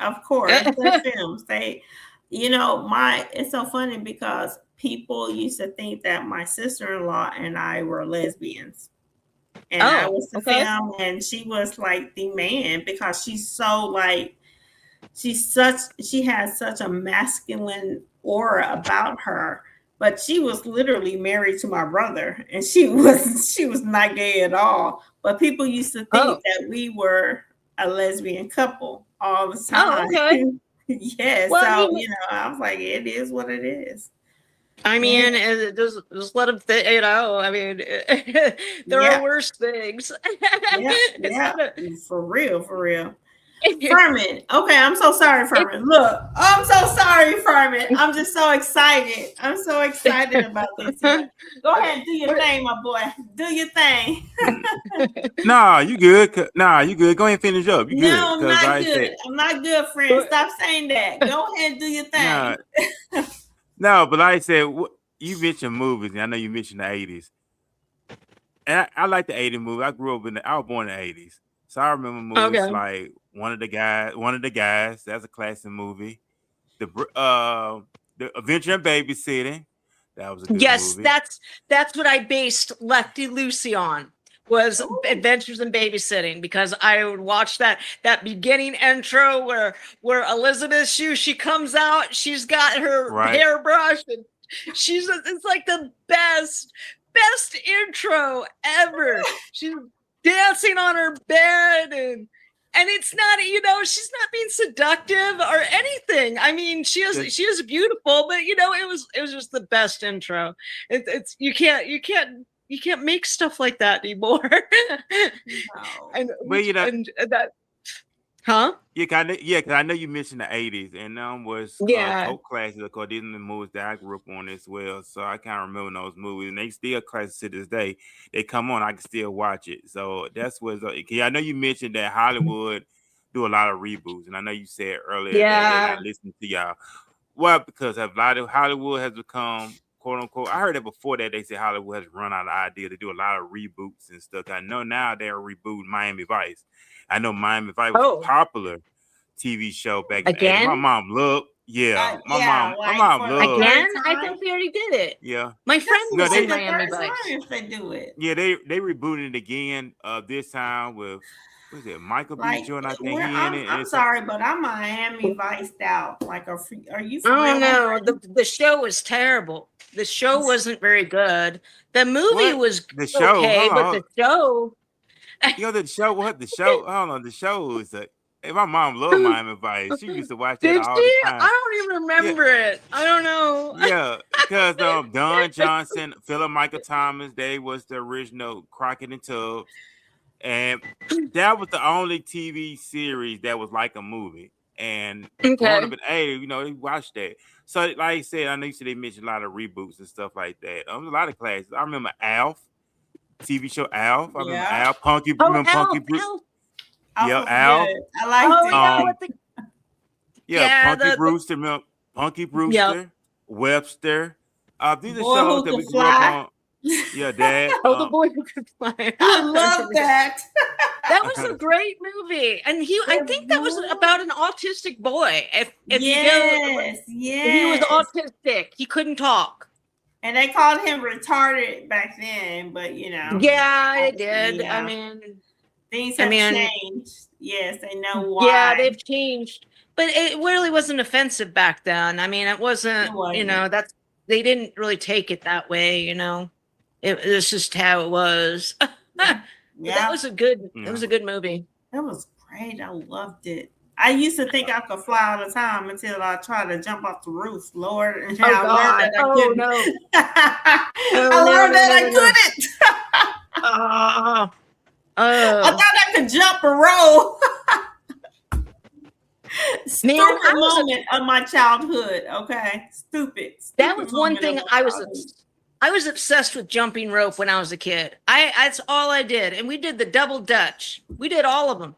of course, they're films. They, it's so funny because people used to think that my sister-in-law and I were lesbians. And I was the film, and she was like the man because she's so like, she has such a masculine aura about her, but she was literally married to my brother, and she was not gay at all. But people used to think that we were a lesbian couple all the time. Oh, okay. Yeah, well, so I was like, it is what it is. I mean, just let them I mean, there are worse things. For real. Ferman. Okay, I'm so sorry, Ferman. Look, I'm so sorry, Ferman. I'm just so excited. I'm so excited about this. Go ahead and do your thing, my boy. Do your thing. Nah, you good. Go ahead and finish up. You good. No, I'm not good. I'm not good, friend. Stop saying that. Go ahead and do your thing. No, but like I said, you mentioned movies, and I know you mentioned the 80s. And I like the 80s movie. I was born in the 80s. So I remember movies like One of the Guys. That's a classic movie. The Adventure in Babysitting. That was a good movie. Yes, that's what I based Lefty Lucy on. Was Adventures in Babysitting, because I would watch that beginning intro where Elizabeth Shue, she comes out, she's got her hairbrush, and it's like the best intro ever. She's dancing on her bed, and it's not, she's not being seductive or anything. I mean, she is beautiful, but it was just the best intro. It's you can't make stuff like that anymore. No. And that, huh? Yeah, because I know you mentioned the 80s, and was cult classics. Of course, these are the movies that I grew up on as well. So I can't remember those movies, and they still classics to this day. They come on, I can still watch it. So that's what. I know you mentioned that Hollywood do a lot of reboots, and I know you said earlier that they're not listening to y'all. Well, because a lot of Hollywood has become, quote unquote, I heard it before that they said Hollywood has run out of idea to do a lot of reboots and stuff. I know now they're rebooting Miami Vice. I know Miami Vice was a popular TV show back again. My mom loved. My mom loved. Again, I think we already did it. Yeah, my friend was in Miami Vice. If they do it, they rebooted it again. This time with. What is it? Michael B. Jordan, I think he in it. I'm sorry, but I'm Miami Viced out. Like, are you? Oh no, the show was terrible. The show wasn't very good. The movie was okay, but the show. The show. What the show? Hold on, the show was my mom loved Miami Vice. She used to watch it all the time. I don't even remember it. I don't know. Yeah, because Don Johnson, Philip Michael Thomas, they was the original Crockett and Tubbs. And that was the only TV series that was like a movie. And Okay. growing up in '80, they watched that. So, like I said, I know you said they mentioned a lot of reboots and stuff like that. A lot of classics. I remember Alf, TV show Alf. I remember Yeah. Alf. Punky. Oh, Remember Punky Al, Brewster? Al. Yeah, was Alf. good. I liked Oh it. yeah, with the Punky Brewster. Remember Punky Brewster, Webster. These are Boy shows Who that we Could grew up Fly. on. Yeah, Dad. the boy who could fly. I love that. That was a great movie, and I think that was about an autistic boy. If Yes. he was autistic, he couldn't talk. And they called him retarded back then, but Yeah, it did. Yeah. I mean, things have changed. Yes, they know why. Yeah, they've changed, but it really wasn't offensive back then. I mean, it wasn't. That's they didn't really take it that way. It was just how it was. That was a good. It was a good movie. That was great. I loved it. I used to think I could fly all the time until I tried to jump off the roof, Lord. And I learned that I couldn't. No. I learned that I couldn't. I thought I could jump a roll. Stupid moment of my childhood. Okay, stupid. That was one thing I was obsessed with jumping rope when I was a kid. That's all I did, and we did the double Dutch. We did all of them.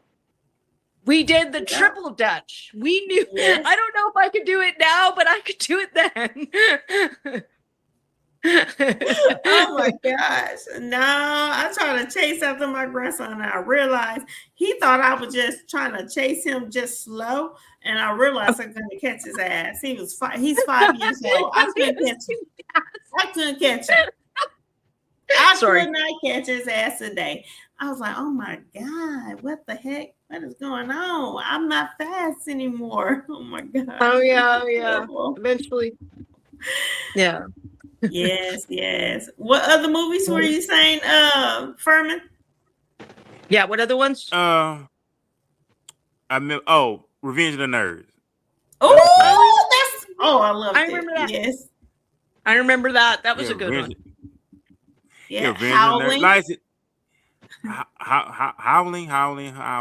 We did the triple Dutch. We knew. Yes. I don't know if I could do it now, but I could do it then. Oh my gosh. No, I tried to chase after my grandson and I realized he thought I was just trying to chase him just slow. And I realized I couldn't catch his ass. He's 5 years old. I couldn't catch him. I couldn't catch him. I could not catch his ass today. I was like, oh my God, what the heck? What is going on? I'm not fast anymore. Oh my God. Oh yeah. Eventually. Yeah. Yes. What other movies were you saying, Ferman? Yeah, what other ones? Revenge of the Nerds. I love it. I remember that. Yes. I remember that. That was a good one. Yeah, Howling. Howling.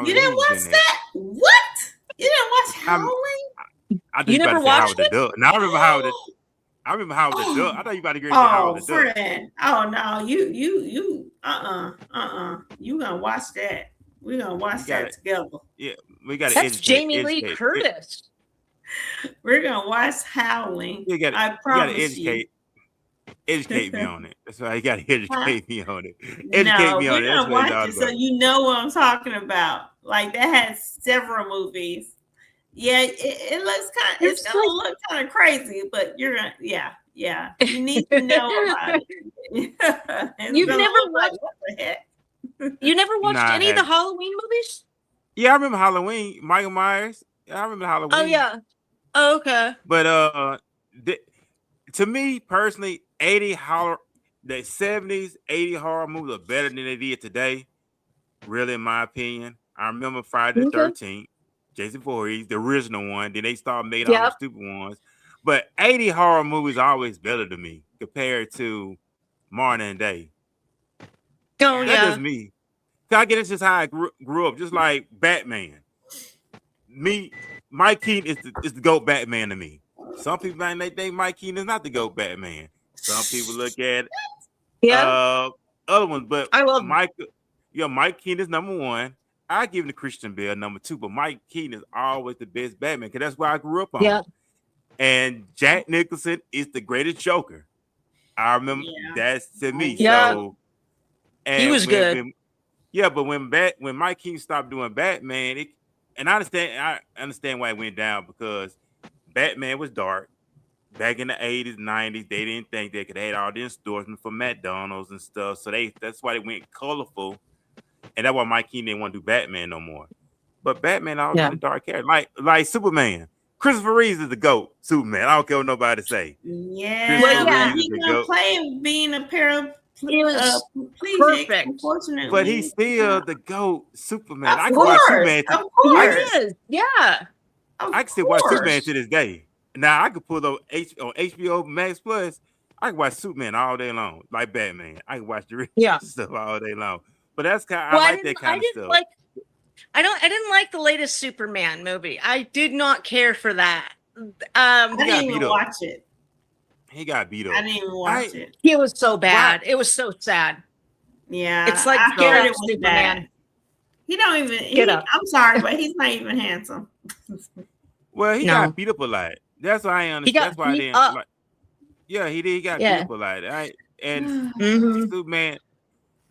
You didn't watch that? What? You didn't watch Howling? You never watched it? Now I remember Howard the Duck. I thought you about to get into Howard the Duck. Oh no, you you gonna watch that. We're gonna watch that together. Yeah, we got to. That's Jamie Lee Curtis. We're gonna watch Howling. I promise you. Educate me on it. That's why you got to educate me on it. Educate me on it. That's what watch it so you know what I'm talking about. Like that has several movies. Yeah, it looks kind. It's gonna look kind of crazy, but you're gonna. Yeah. You need to know about it. You've never watched. What the heck? You never watched any of the Halloween movies? Yeah, I remember Halloween. Michael Myers. I remember Halloween. Oh yeah. Oh, okay. But to me personally, the 70s, 80 horror movies are better than they did today. Really, in my opinion. I remember Friday the 13th, Jason Voorhees, the original one. Then they started making all the stupid ones. But 80 horror movies are always better to me compared to modern day. Oh, That's just me. I guess it's just how I grew up, just like Batman. Mike Keaton is the GOAT Batman to me. Some people might think Mike Keaton is not the GOAT Batman. Some people look at other ones, but I love Mike Keaton is number one. I give it to Christian Bale number two, but Mike Keaton is always the best Batman because that's what I grew up on. Yeah. And Jack Nicholson is the greatest Joker. I remember that's to me. Yeah. So he was good. But when Mike Keaton stopped doing Batman, I understand why it went down because Batman was dark. Back in the 80s, 90s, they didn't think they could have all the endorsements from McDonald's and stuff. So that's why they went colorful. And that's why Mike Keaton didn't want to do Batman no more. But Batman always had a dark character. Like Superman. Christopher Reeves is the GOAT Superman. I don't care what nobody say. Yeah. He can play being a paraplegic, unfortunately. But he's still the GOAT Superman. I can watch Superman. Of course. I can still watch Superman to this day. Now I could pull up on HBO Max Plus. I can watch Superman all day long, like Batman. I can watch the stuff all day long. But that's kind. I like that kind of stuff. I didn't like the latest Superman movie. I did not care for that. I didn't even beat up. watch it. He got beat up. I didn't even watch it. It was so bad. It was so sad. Yeah, It's like I get heard up, it was Superman. bad. He don't even. Get up. I'm sorry, but he's not even handsome. Well, he got beat up a lot. That's why I understand. That's why I didn't like. Yeah, he did. He got beat up a lot. And Superman.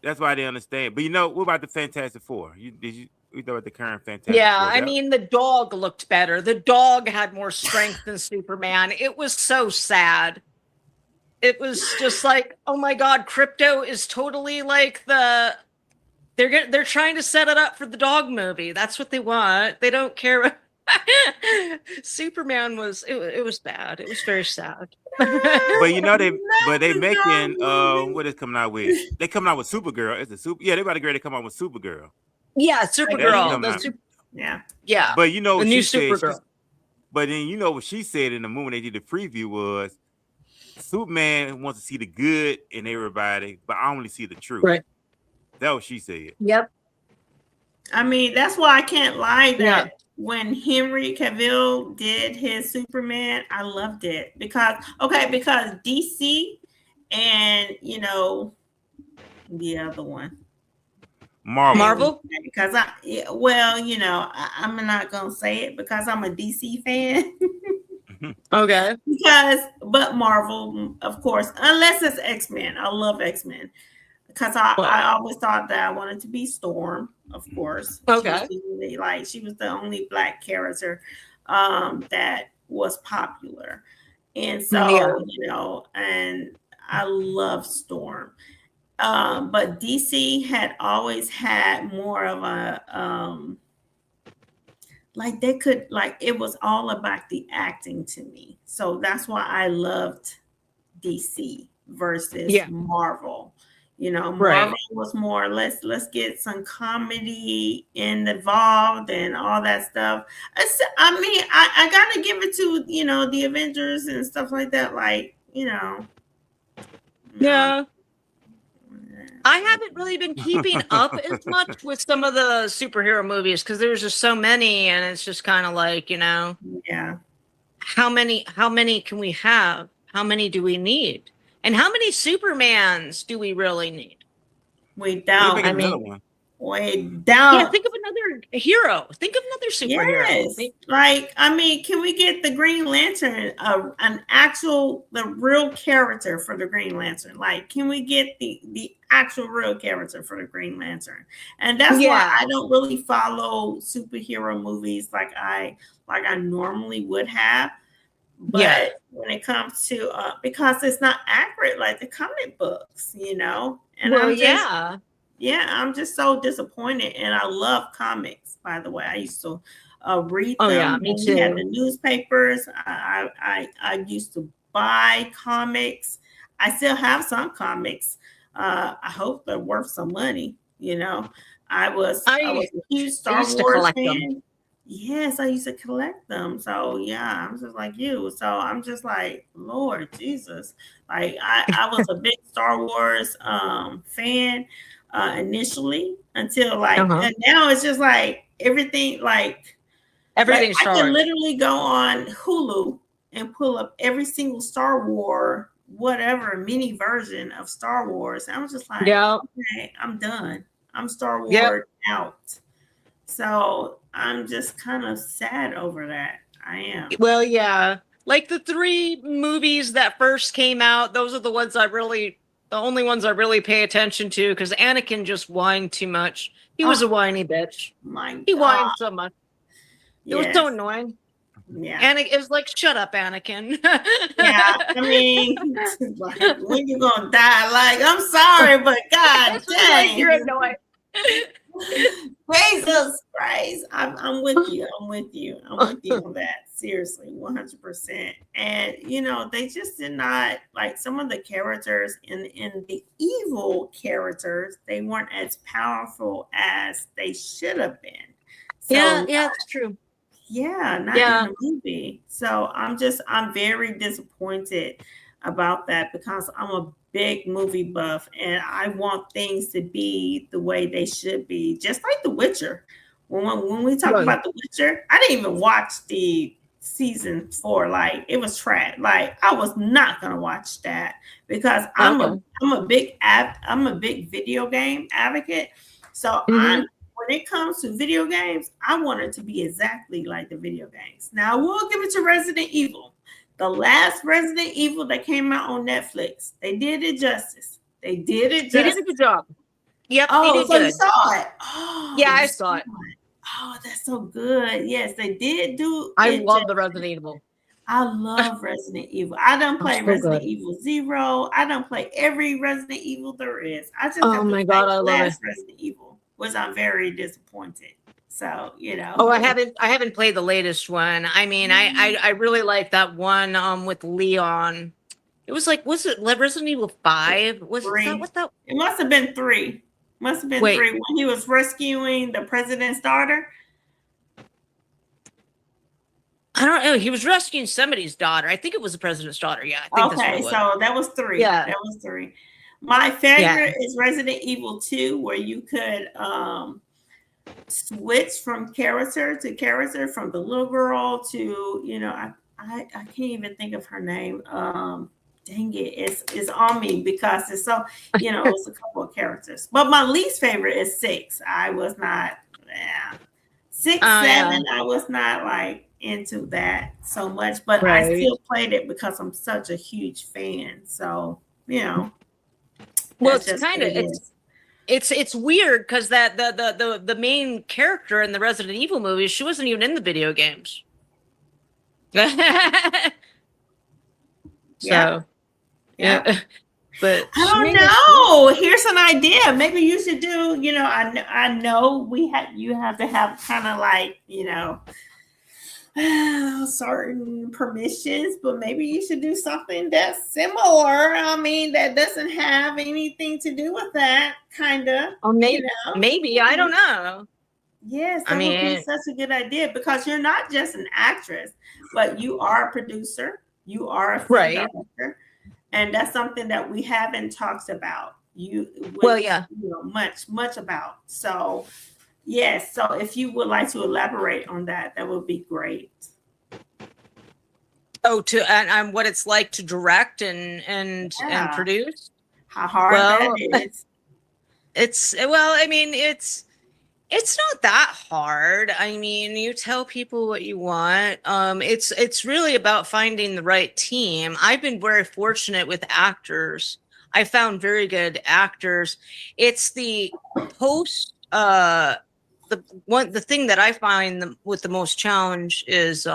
That's why I didn't understand. But what about the Fantastic Four? We thought about the current Fantastic Four? I mean, the dog looked better. The dog had more strength than Superman. It was so sad. It was just like, oh my God, Crypto is totally like they're trying to set it up for the dog movie. That's what they want. They don't care. Superman was it was bad. It was very sad. But they making what is coming out with? They coming out with Supergirl. It's a they about to get to come out with Supergirl. Yeah, Supergirl. Yeah. But the new Supergirl. But then what she said in the movie when they did the preview was Superman wants to see the good in everybody, but I only see the truth. Right. That's what she said. Yep. I mean, that's why I can't lie that when Henry Cavill did his Superman, I loved it because DC and the other one. Marvel? Because I'm not gonna say it because I'm a DC fan. Okay. But Marvel, of course, unless it's X-Men. I love X-Men. Because I always thought that I wanted to be Storm, of course. Okay. She was the only Black character that was popular. And so, and I love Storm. But DC had always had more of a it was all about the acting to me. So that's why I loved DC versus Marvel. Marvel was more let's get some comedy involved and all that stuff. I mean, I gotta give it to the Avengers and stuff like that. Yeah. I haven't really been keeping up as much with some of the superhero movies because there's just so many, and it's just kind of like, how many can we have? How many do we need? And how many Supermans do we really need? We don't. I mean, we don't. Yeah, think of another hero. Think of another superhero. Yes. Can we get the Green Lantern, the real character for the Green Lantern? Can we get the actual real character for the Green Lantern? And that's why I don't really follow superhero movies like I normally would have. But when it comes to because it's not accurate like the comic books, and I'm just so disappointed. And I love comics, by the way. I used to read them. Yeah, me too. We had the newspapers. I used to buy comics. I still have some comics. I hope they're worth some money. I was a huge Star Wars fan. Yes, I used to collect them. So I'm just like you. So I'm just like, Lord Jesus. I was a big Star Wars fan initially until and now it's just like everything everything's I can literally go on Hulu and pull up every single Star Wars whatever mini version of Star Wars. I was just like, okay, I'm done. I'm Star Wars out. So I'm just kind of sad over that. I am. Well, yeah. Like the 3 movies that first came out, those are the only ones I really pay attention to because Anakin just whined too much. He was a whiny bitch. He whined so much. It was so annoying. Yeah. It was like, shut up, Anakin. Yeah. I mean, when you gonna die? I'm sorry, but God dang. You're annoying. Jesus Christ. I'm with you. I'm with you on that. Seriously, 100%. And they just did not some of the characters in the evil characters, they weren't as powerful as they should have been. So, yeah, that's true. Yeah, not in the movie. So I'm very disappointed about that because I'm a big movie buff and I want things to be the way they should be, just like The Witcher. When we talk about The Witcher, I didn't even watch the season 4. Like, it was trash. Like, I was not gonna watch that because I'm a big video game advocate. So when it comes to video games, I want it to be exactly like the video games. Now, we'll give it to Resident Evil. The last Resident Evil that came out on Netflix, they did it justice. They did a good job. Yep. Oh, so good. you saw it? Oh, yeah, I saw it. Oh, that's so good. Yes, they did do. I love the Resident Evil. I love Resident Evil. I done play Resident Evil 0. I done play every Resident Evil there is. I just oh my god, I love it. Resident Evil, which I'm very disappointed. So, you know. Oh, I haven't played the latest one. I mean, I really like that one with Leon. It was like, was it Resident Evil 5? Was that what that? It must have been 3. Must have been 3 when he was rescuing the president's daughter. I don't know. He was rescuing somebody's daughter. I think it was the president's daughter. Yeah. I think okay, so that was 3. Yeah, that was 3. My favorite is Resident Evil 2, where you could switch from character to character, from the little girl to, you know, I can't even think of her name. Dang it, it's on me because it's so, you know, it's a couple of characters. But my least favorite is 6. I was not 6, 7. I was not like into that so much, but I still played it because I'm such a huge fan. So, you know, well, it's kind of it's weird because that the main character in the Resident Evil movies, she wasn't even in the video games. So yeah. But I don't know. Here's an idea. Maybe you should do, you know, I know you have to have kind of like, you know, certain permissions, but maybe you should do something that's similar. I mean, that doesn't have anything to do with that, kind of. Oh, maybe, you know? Maybe, I don't know. Yes, that would be such a good idea because you're not just an actress, but you are a producer. You are a film director, and that's something that we haven't talked about. You know, much about. So, yes. So, if you would like to elaborate on that, that would be great. Oh, and what it's like to direct and produce. How hard that is. It's not that hard. I mean, you tell people what you want. It's really about finding the right team. I've been very fortunate with actors. I found very good actors. It's the post. The thing that I find with the most challenge is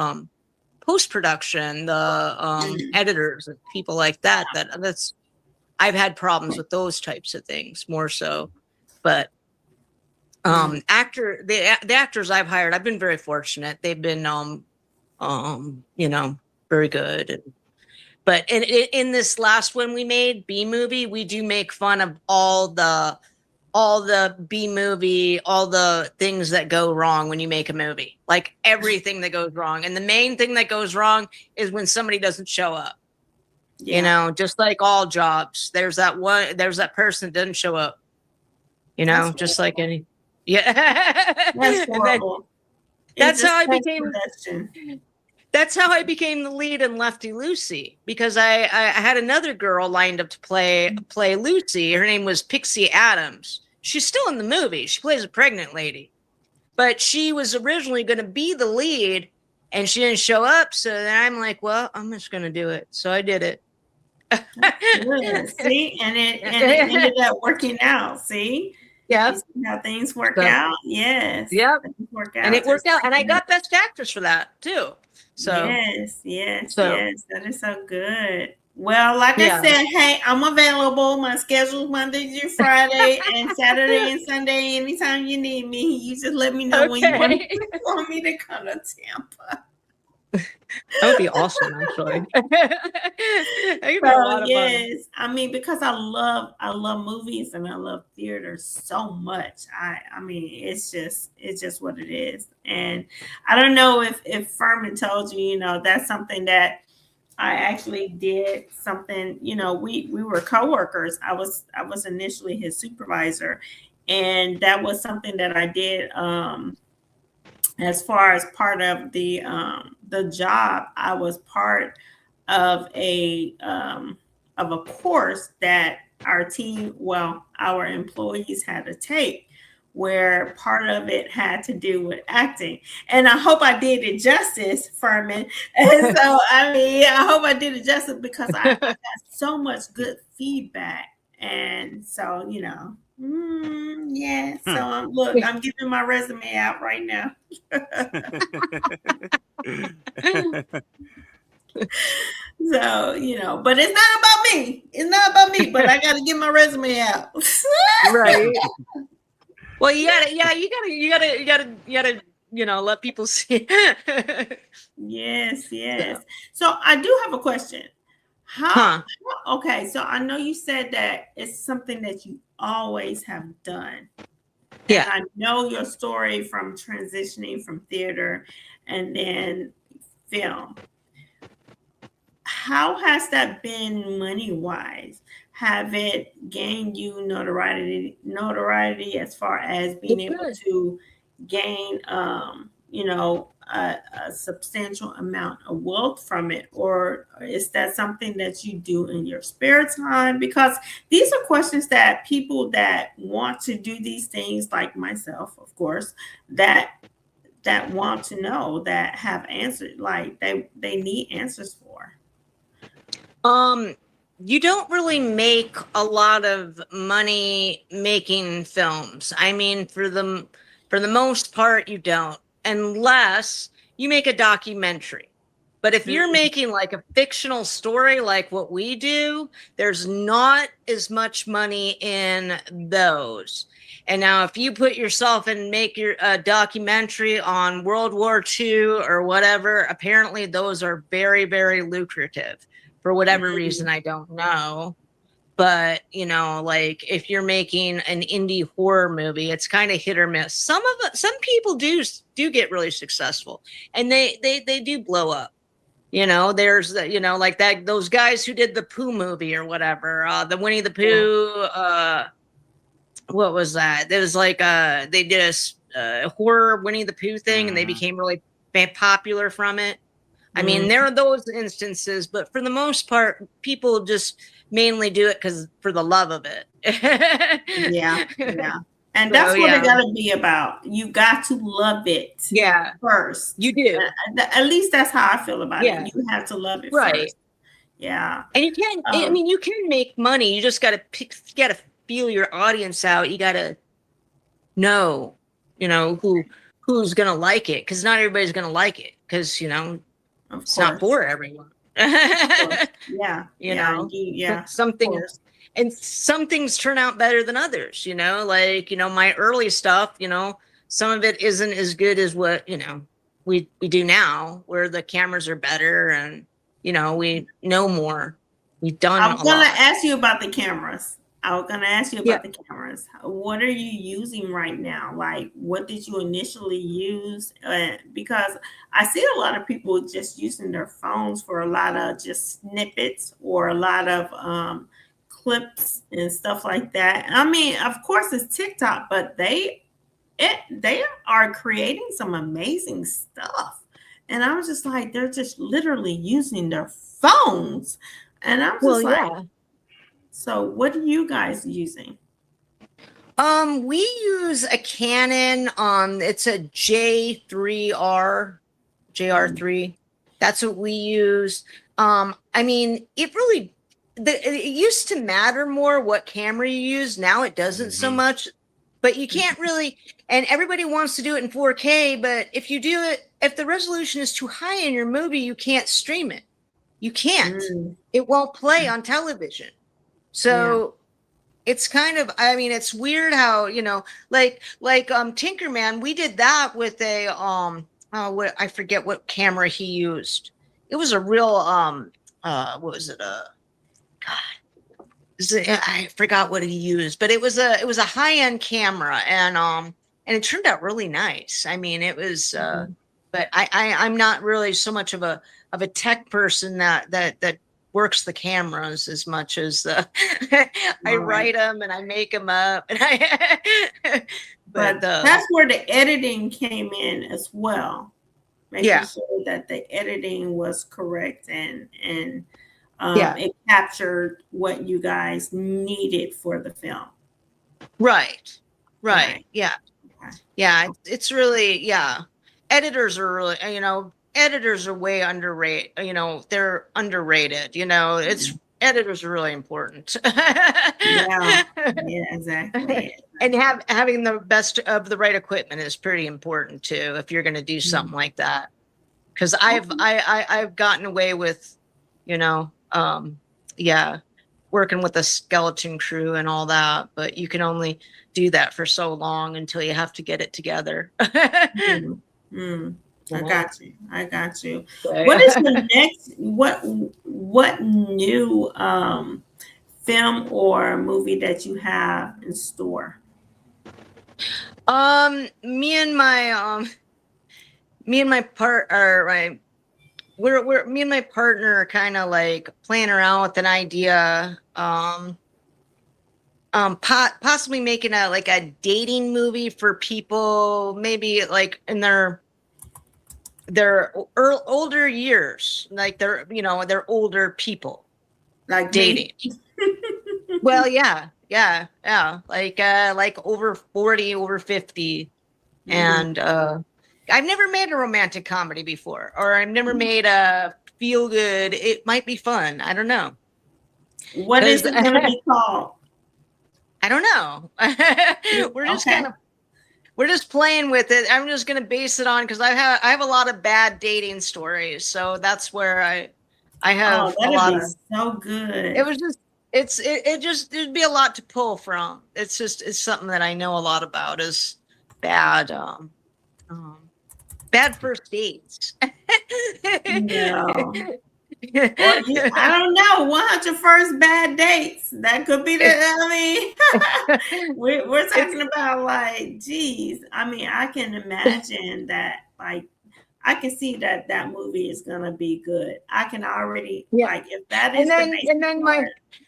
post production. The editors and people like that. That's I've had problems with those types of things more so, but. The actors I've hired, I've been very fortunate. They've been, you know, very good. But in this last one we made, B movie, we do make fun of all the B movie, all the things that go wrong when you make a movie, like everything that goes wrong. And the main thing that goes wrong is when somebody doesn't show up. You know, just like all jobs, there's that person that doesn't show up. You know, just like any. Yeah, that's horrible. That's how I became. That's how I became the lead in Lefty Lucy, because I had another girl lined up to play Lucy. Her name was Pixie Adams. She's still in the movie. She plays a pregnant lady, but she was originally going to be the lead, and she didn't show up. So then I'm like, well, I'm just going to do it. So I did it. See, and it ended up working out. See. Yeah, how things work out. Yes. Yep. And it worked out, and I got Best Actress for that too. So yes, that is so good. Well, like I said, hey, I'm available. My schedule's Monday through Friday and Saturday and Sunday. Anytime you need me, you just let me know when you want me to come to Tampa. That would be awesome, actually. Yes, I mean, because I love movies and I love theater so much. I mean, it's just what it is. And I don't know if Ferman told you, you know, that's something that I actually did something. You know, we were coworkers. I was initially his supervisor, and that was something that I did. as far as part of the job, I was part of a course that our team, well, our employees had to take, where part of it had to do with acting. And I hope I did it justice, Ferman. And so, I mean, I hope I did it justice because I got so much good feedback. And so, you know, yeah. So look, I'm giving my resume out right now. So, you know, but it's not about me. It's not about me, but I got to get my resume out. Right. Well, you gotta, you know, let people see. Yes. So I do have a question. Okay, so I know you said that it's something that you always have done. Yeah. And I know your story from transitioning from theater and then film. How has that been money-wise? Have it gained you notoriety as far as being able to gain, you know, a substantial amount of wealth from it? Or is that something that you do in your spare time? Because these are questions that people that want to do these things, like myself, of course, that want to know, that have answers, like they need answers for. You don't really make a lot of money making films. I mean, for the most part, you don't, unless you make a documentary. But if you're making like a fictional story, like what we do, there's not as much money in those. And now if you put yourself and make your documentary on World War II or whatever, apparently those are very, very lucrative. For whatever reason, I don't know. But, you know, like if you're making an indie horror movie, it's kind of hit or miss. Some people do get really successful, and they do blow up. You know, there's, you know, like those guys who did the Pooh movie or whatever, the Winnie the Pooh. What was that? There was like they did a horror Winnie the Pooh thing, and they became really popular from it. I mean, there are those instances, but for the most part, people just mainly do it for the love of it. Yeah. And that's what it got to be about. You got to love it first. You do. At least that's how I feel about it. You have to love it first. Yeah. And you can, I mean, you can make money. You just got to feel your audience out. You got to know, you know, who's going to like it, because not everybody's going to like it, because, you know, it's not for everyone. You know, and some things turn out better than others, you know, like, you know, my early stuff, you know, some of it isn't as good as what, you know, we do now, where the cameras are better and, you know, we know more. We've done I was going to ask you about the cameras. What are you using right now? Like, what did you initially use? Because I see a lot of people just using their phones for a lot of just snippets or a lot of clips and stuff like that. I mean, of course, it's TikTok, but they are creating some amazing stuff. And I was just like, they're just literally using their phones. And I'm just so what are you guys using? We use a Canon. It's a JR3. That's what we use. I mean, it used to matter more what camera you use. Now it doesn't so much, but you can't really, and everybody wants to do it in 4K, but if you do it, if the resolution is too high in your movie, you can't stream it. You can't. It won't play on television. So it's kind of, I mean, it's weird how, you know, like Tinkerman, we did that with a, I forget what camera he used. It was a real, what was it? I forgot what he used, but it was a high-end camera, and it turned out really nice. I mean, it was, but I'm not really so much of a tech person that works the cameras as much as I write them and I make them up, and but that's where the editing came in as well. Making sure that the editing was correct and it captured what you guys needed for the film. Right. Yeah. Okay. Yeah. It's really, editors are really, editors are way underrated. They're underrated. Editors are really important. Yeah, exactly. And having the best of the right equipment is pretty important too, if you're going to do something like that. Because I've gotten away with, working with a skeleton crew and all that, but you can only do that for so long until you have to get it together. I got you. What is the next? What new film or movie that you have in store? Me and my partner, me and my partner are kind of like playing around with an idea. Possibly making a dating movie for people, maybe like in their older years, like they're older people, like dating. Well, yeah, like over 40, over 50, and I've never made a romantic comedy before, or I've never made a feel good. It might be fun. I don't know. What is it going to be called? I don't know. We're just we're just playing with it. I'm just going to base it on, because I have a lot of bad dating stories, so that's where I have a lot of. So good. It was just it'd be a lot to pull from. It's something that I know a lot about is bad first dates. No. Well, I don't know. 100 first bad dates. That could be we're talking about like, geez. I mean, I can imagine that. Like, I can see that movie is gonna be good. I can already like if that is. And then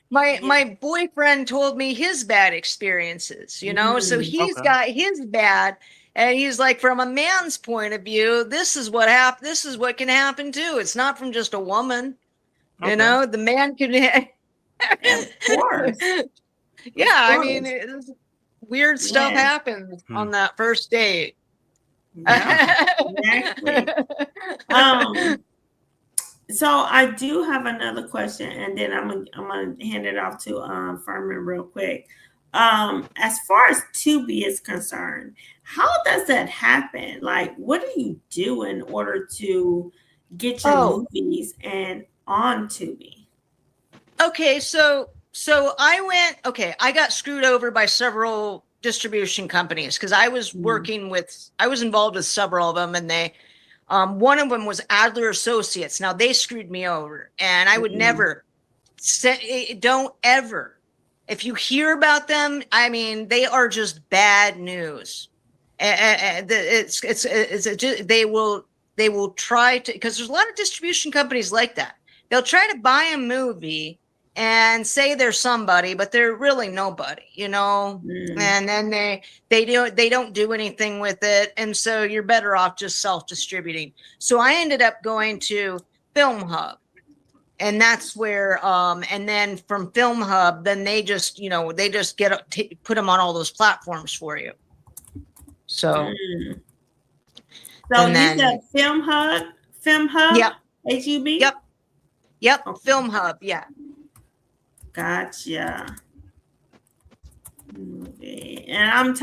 my boyfriend told me his bad experiences. So he's got his bad. And he's like, from a man's point of view, this is what This is what can happen too. It's not from just a woman. Okay. The man can. Of course. Yeah, I mean, weird stuff happens on that first date. Yeah, exactly. So I do have another question, and then I'm gonna hand it off to Ferman real quick. As far as Tubi is concerned, how does that happen? Like, what do you do in order to get your movies and on Tubi? Okay, so I got screwed over by several distribution companies because I was I was involved with several of them, and they one of them was Adler Associates. Now they screwed me over, and I would never say, don't ever. If you hear about them, I mean, they are just bad news. They will try to, because there's a lot of distribution companies like that. They'll try to buy a movie and say they're somebody, but they're really nobody, and then they don't do anything with it. And so you're better off just self-distributing. So I ended up going to Film Hub. And that's where, and then from Film Hub, then they just put them on all those platforms for you. So, so you said Film Hub? Yep. HUB? Yep. Okay. Film Hub. Yeah. Gotcha. Okay. And I'm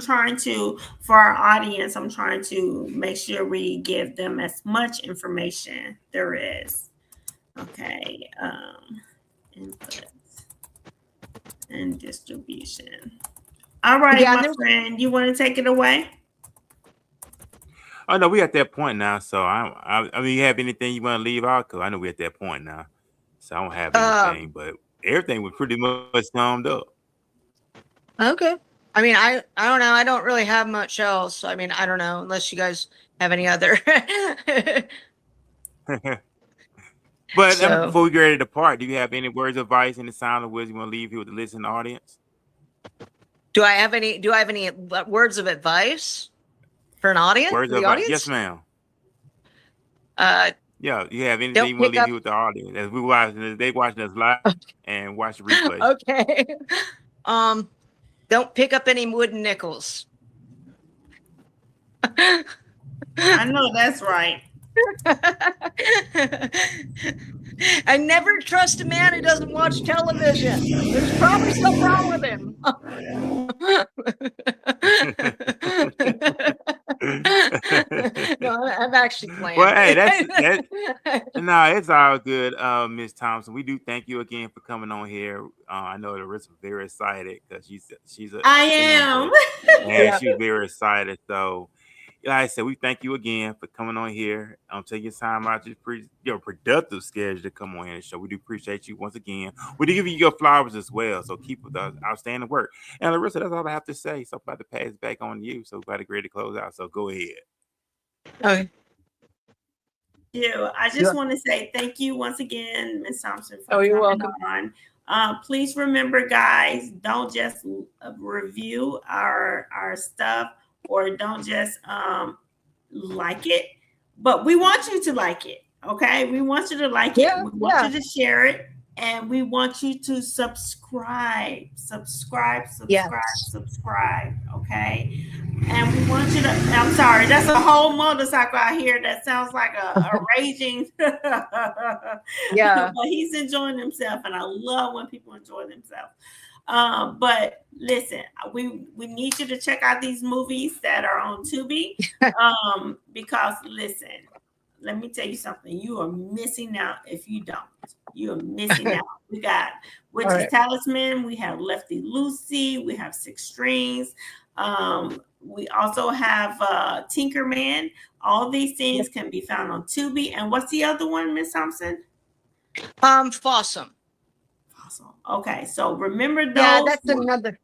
trying to, for our audience, I'm trying to make sure we give them as much information there is. Okay, inputs and distribution. All right, my friend, you want to take it away? Oh no, we at that point now. So I mean, you have anything you want to leave out? Because I know we're at that point now. So I don't have anything, but everything was pretty much summed up. Okay. I mean, I don't know. I don't really have much else. I mean, I don't know, unless you guys have any other. But before we get ready to depart, do you have any words of advice in the sound of wisdom you want to leave here with the listening audience? Do I have any words of advice for an audience? Words for of the audience? Yes, ma'am. Yeah, you have anything you want to leave with the audience as they watching us live and watch the replay? Okay. Don't pick up any wooden nickels. I know that's right. I never trust a man who doesn't watch television. There's probably something wrong with him. No, I'm actually playing. Well, hey, that's no, it's all good, Miss Thompson. We do thank you again for coming on here. I know Laresa very excited because she's a. I am. And she's very excited. So, like I said, we thank you again for coming on here. Taking time out your productive schedule to come on here and show. We do appreciate you once again. We do give you your flowers as well. So keep with the outstanding work. And Laresa, that's all I have to say. So I'm about to pass back on you. So we're about to to close out. So go ahead. Okay. I just want to say thank you once again, Ms. Thompson. You're welcome. Please remember, guys, don't just review our stuff or don't just like it, but we want you to like it. Okay, we want you to like it. We want you to share it, and we want you to subscribe. Okay, and we want you to. I'm sorry, that's a whole motorcycle out here that sounds like a raging. Yeah, but he's enjoying himself, and I love when people enjoy themselves. But listen, we need you to check out these movies that are on Tubi. Because listen, let me tell you something. You are missing out if you don't. You are missing out. We got Witch's Talisman. We have Lefty Lucy. We have Six Strings. We also have Tinkerman. All these things can be found on Tubi. And what's the other one, Miss Thompson? Fossum. Okay, so remember those. Yeah, that's another.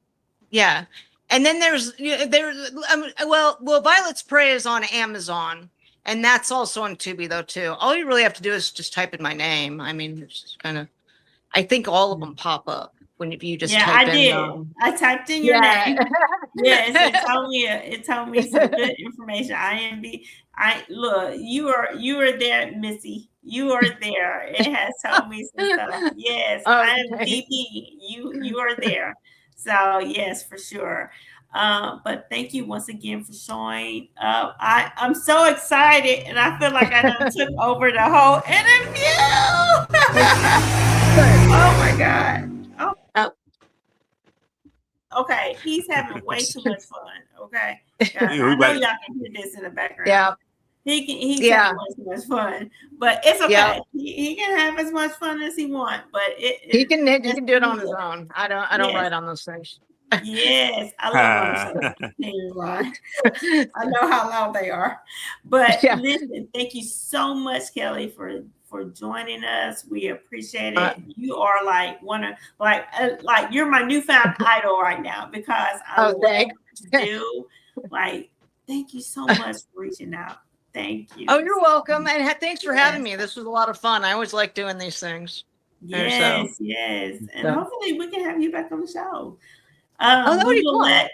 Yeah, and then there's Violet's Prey is on Amazon, and that's also on Tubi though too. All you really have to do is just type in my name. I mean, it's just kind of. I think all of them pop up if you just type in. Yeah, I did. I typed in your name. Yes, it told me some good information. Look, you are there, Missy. You are there. It has told me some stuff. Yes, I am DB. You are there. So yes, for sure. But thank you once again for showing up. I'm so excited, and I feel like I done took over the whole interview. Oh my God. Okay, he's having way too much fun. Okay, I know y'all can hear this in the background. Yeah. He's having way too much fun, but it's okay. Yeah. He can have as much fun as he wants, but he can do it on his own. I don't write on those things. Yes, I love them. I know how loud they are, but listen, thank you so much, Kelly, for joining us. We appreciate it. You are like you're my newfound idol right now because I love what you do. Thank you so much for reaching out. Thank you. Oh, you're welcome. And thanks for having me. This was a lot of fun. I always like doing these things. Yes. And hopefully we can have you back on the show. That would be fun.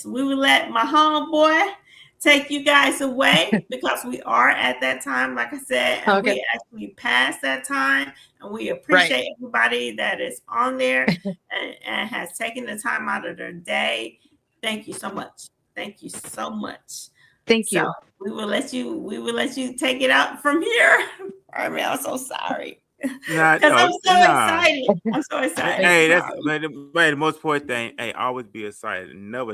We will let my homeboy take you guys away because we are at that time, like I said, and we actually passed that time, and we appreciate everybody that is on there and has taken the time out of their day. Thank you so much. Thank you so much. Thank you. We will let you take it out from here. I mean, I'm so sorry. Because I'm so excited. I'm so excited. Hey, that's the most important thing. Hey, always be excited. Never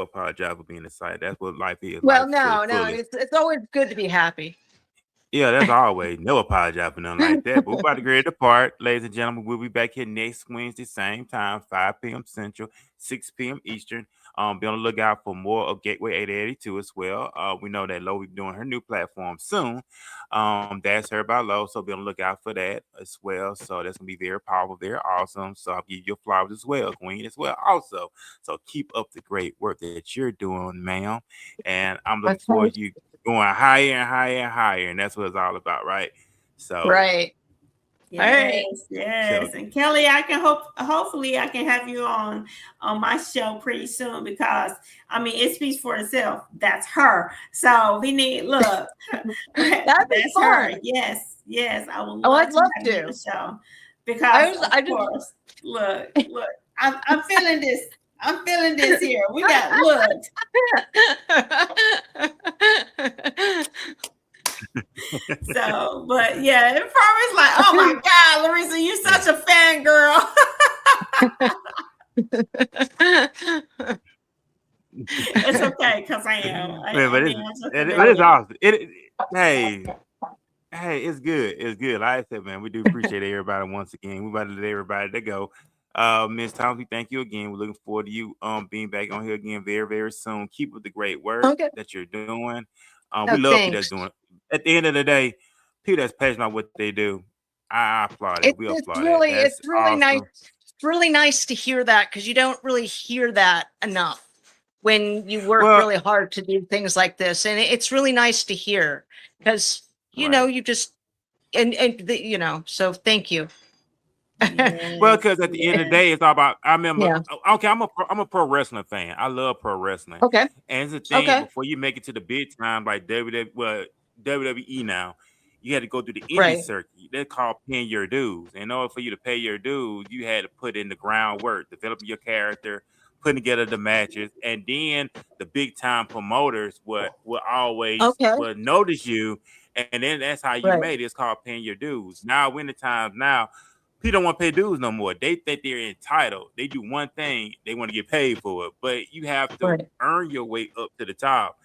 apologize for being excited. That's what life is. Well, no, it's always good to be happy. Yeah, that's always. Never apologize for nothing like that. But we're about to get apart, ladies and gentlemen. We'll be back here next Wednesday, same time, 5 p.m. Central, 6 p.m. Eastern. Be on the lookout for more of Gateway 882 as well. We know that Lo will be doing her new platform soon. That's her by Lo, so be on the lookout for that as well. So that's gonna be very powerful, very awesome. So I'll give you your flowers as well, Queen, as well. Also, so keep up the great work that you're doing, ma'am. And I'm looking forward to you going higher and higher and higher, and that's what it's all about, right? So Yes, So, yes. And Kelly, I can hopefully I can have you on my show pretty soon because I mean it speaks for itself. That's her. So we need look. That'd be That's her. fun. Yes, yes. I would Oh, love I'd to love have you on to. the show because of I just course, look, I'm feeling this. I'm feeling this here. We got look. So, but yeah, and Ferman's like, oh my God, Laresa, you such a fangirl. It's okay because I am. man, but it's awesome. Hey, it's good. It's good. Like I said, man, we do appreciate everybody once again. We about to let everybody to go. Ms. Thompson, thank you again. We're looking forward to you being back on here again very, very soon. Keep up the great work that you're doing. We love people that's doing it. At the end of the day, people that's passionate about what they do, I applaud it. We applaud it. It's really awesome. Nice. It's really nice to hear that because you don't really hear that enough when you work really hard to do things like this. And it's really nice to hear because, you know, you just, so thank you. Yes, well, because at the end of the day, it's all about. I remember. Okay, I'm a pro wrestling fan. I love pro wrestling. Okay, and it's a thing before you make it to the big time like WWE now, you had to go through the indie circuit. They're called paying your dues. In order for you to pay your dues, you had to put in the groundwork, developing your character, putting together the matches, and then the big time promoters will always will notice you, and then that's how you made it. It's called paying your dues. Now, when the times now. People don't want to pay dues no more. They think they're entitled. They do one thing, they want to get paid for it. But you have to earn your way up to the top.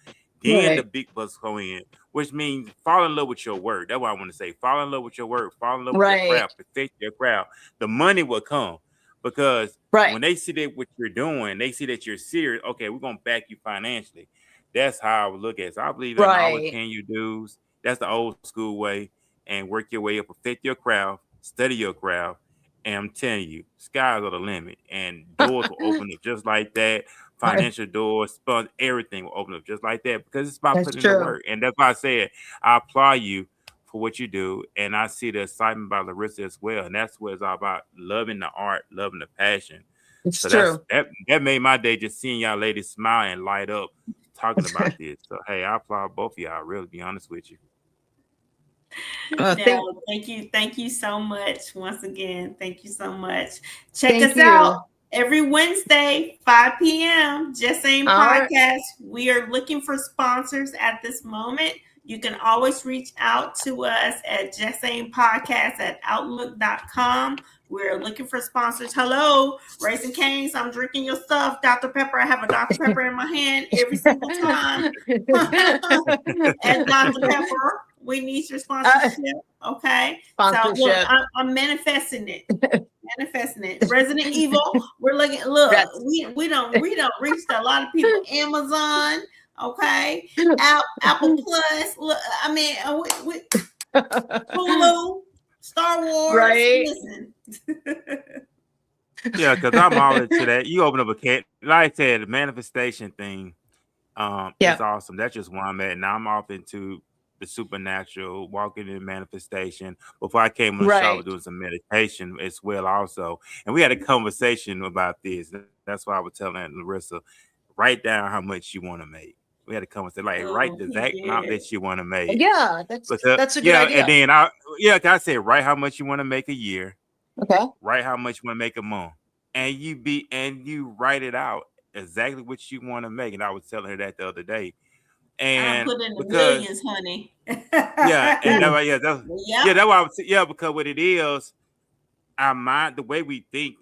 Then the big bucks go in, which means fall in love with your work. That's what I want to say. Fall in love with your work. Fall in love with your craft. Perfect your craft. The money will come because when they see that what you're doing, they see that you're serious. Okay, we're gonna back you financially. That's how I would look at it. So I believe that always paying you dues. That's the old school way, and work your way up. Perfect your craft. Study your craft, and I'm telling you, skies are the limit, and doors will open up just like that. Financial doors, everything will open up just like that because it's about putting in the work. And that's why I said I applaud you for what you do, and I see the excitement by Laresa as well. And that's what it's all about: loving the art, loving the passion. It's true. That made my day just seeing y'all ladies smile and light up talking about this. So hey, I applaud both of y'all. Really, be honest with you. Thank you so much once again. Thank you so much. Check us out every Wednesday, 5 p.m. JustSayN Podcast. We are looking for sponsors at this moment. You can always reach out to us at JustSayN@outlook.com. We're looking for sponsors. Hello, Raising Cane's. I'm drinking your stuff. Dr. Pepper. I have a Dr. Pepper in my hand every single time. And Dr. Pepper, we need your sponsorship. Okay. So look, I'm manifesting it. Resident Evil. We're looking. Look, we don't reach a lot of people. Amazon. Okay. Apple Plus. Look, I mean, Hulu, Star Wars. Right. Listen. Yeah, because I'm all into that. You open up a cat, like I said, the manifestation thing. It's awesome. That's just where I'm at. Now I'm off into the supernatural, walking in manifestation. Before I came on the show, I was doing some meditation as well, also. And we had a conversation about this. That's why I was telling Laresa, write down how much you want to make. We had a conversation, like write the exact amount that you want to make. Yeah, that's a good idea. And then I said, write how much you want to make a year. Okay. Write how much you want to make a month. And you write it out exactly what you want to make. And I was telling her that the other day. And I put in the millions, honey. And that's why I was because what it is, our mind, the way we think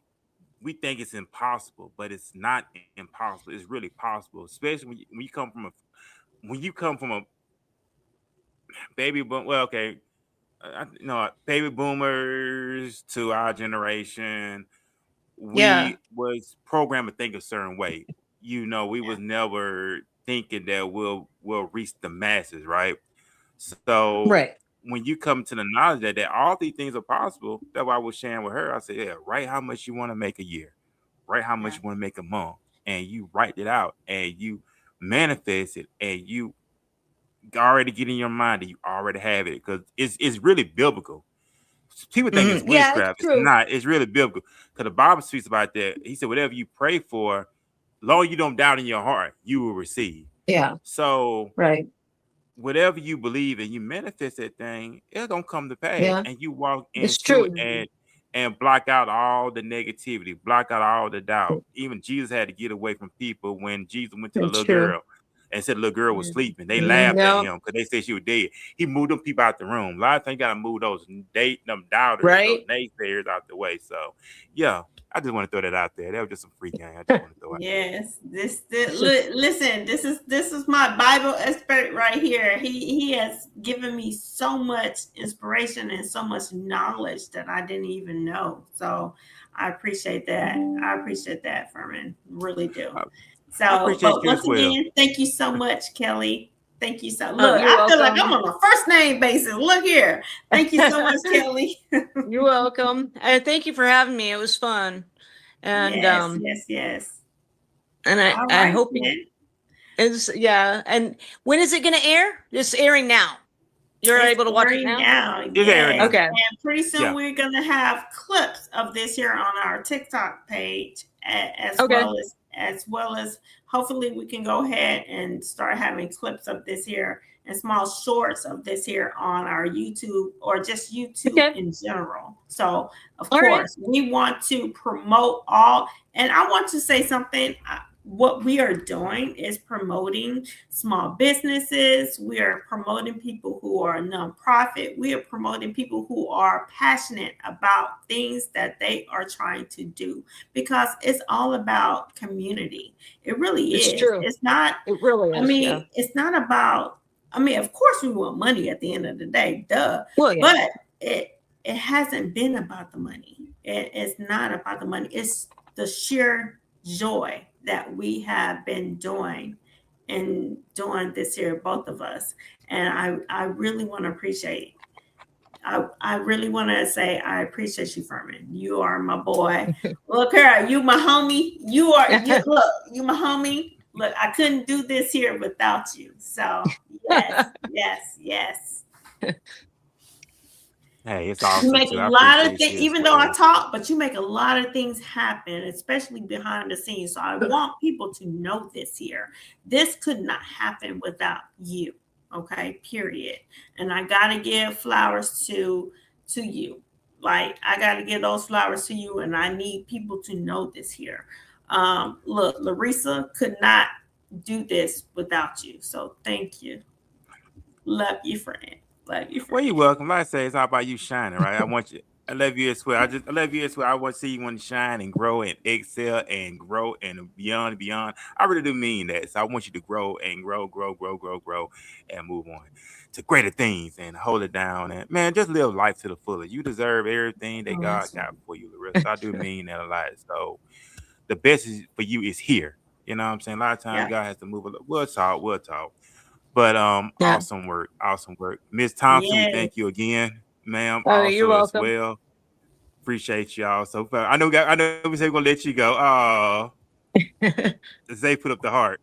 it's impossible, but it's not impossible. It's really possible, especially when you come from a baby boom. Well, okay, baby boomers to our generation, we was programmed to think a certain way. We was never thinking that we'll reach the masses, right? So when you come to the knowledge that all these things are possible, that's why I was sharing with her. I said, write how much you want to make a year, write how much you want to make a month, and you write it out and you manifest it, and you already get in your mind that you already have it, because it's really biblical. People think it's Yeah, it's witchcraft. It's true. not. It's really biblical. Because the Bible speaks about that. He said, whatever you pray for, long you don't doubt in your heart, you will receive. Yeah. So Right. whatever you believe and you manifest that thing, it's gonna come to pass. Yeah. And you walk It's into true. it and block out all the negativity, block out all the doubt. Even Jesus had to get away from people when Jesus went to the It's little true. girl and said the little girl was sleeping. They laughed at him because they said she was dead. He moved them people out the room. A lot of times you gotta move those doubters, Right. those naysayers out the way. So yeah, I just want to throw that out there. That was just some free game. I just want to throw it. Yes, listen. This is my Bible expert right here. He has given me so much inspiration and so much knowledge that I didn't even know. So I appreciate that. I appreciate that, Ferman. Really do. So, but once again, thank you so much, Kelly. Thank you so much. Look, I feel like I'm on a first name basis. Look here. Thank you so much, Kelly. You're welcome. And thank you for having me. It was fun. And yes. And I hope it's And when is it going to air? It's airing now. It's able to watch it now. Yes. Okay. And pretty soon we're going to have clips of this here on our TikTok page, as well as hopefully we can go ahead and start having clips of this here and small shorts of this here on our YouTube or just YouTube in general. So of course we want to promote all, and I want to say something. What we are doing is promoting small businesses. We are promoting people who are nonprofit. We are promoting people who are passionate about things that they are trying to do, because it's all about community. It really is. It's true. It's not. It really is. It's not about. Of course we want money at the end of the day, duh. Well, but it hasn't been about the money. It's not about the money. It's the sheer joy that we have been doing this here, both of us. And I really want to appreciate. I really want to say I appreciate you, Ferman. You are my boy. Look here, you my homie. You my homie. Look, I couldn't do this here without you. So yes. Hey, it's awesome. You make a lot of things, even though I talk, but you make a lot of things happen, especially behind the scenes. So I want people to know this here. This could not happen without you. Okay, period. And I gotta give flowers to you. Like, I gotta give those flowers to you, and I need people to know this here. Look, Laresa could not do this without you. So thank you. Love you, friend. Love you, friend. Well, you're welcome. Like I say, it's all about you shining, right? I love you as well. I love you as well. I want to see you want to shine and grow and excel and grow and beyond and beyond. I really do mean that. So I want you to grow and grow and move on to greater things and hold it down. And man, just live life to the fullest. You deserve everything that God got for you, Laresa. I do mean that a lot. So the best for you is here. You know what I'm saying? A lot of times God has to move a little. We'll talk. But awesome work. Miss Thompson, we thank you again, ma'am. You're welcome. As well. Appreciate y'all. So I know we said we're gonna let you go. Oh, Zay put up the heart.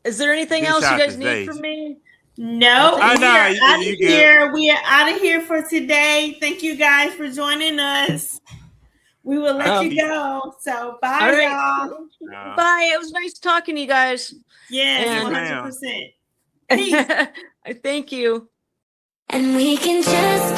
Is there anything else you guys need from me? No, we are out of here. We are out of here for today. Thank you guys for joining us. We will let you go. So bye, y'all. Bye. It was nice talking to you guys. Yes, 100%. Peace. Thank you. And we can just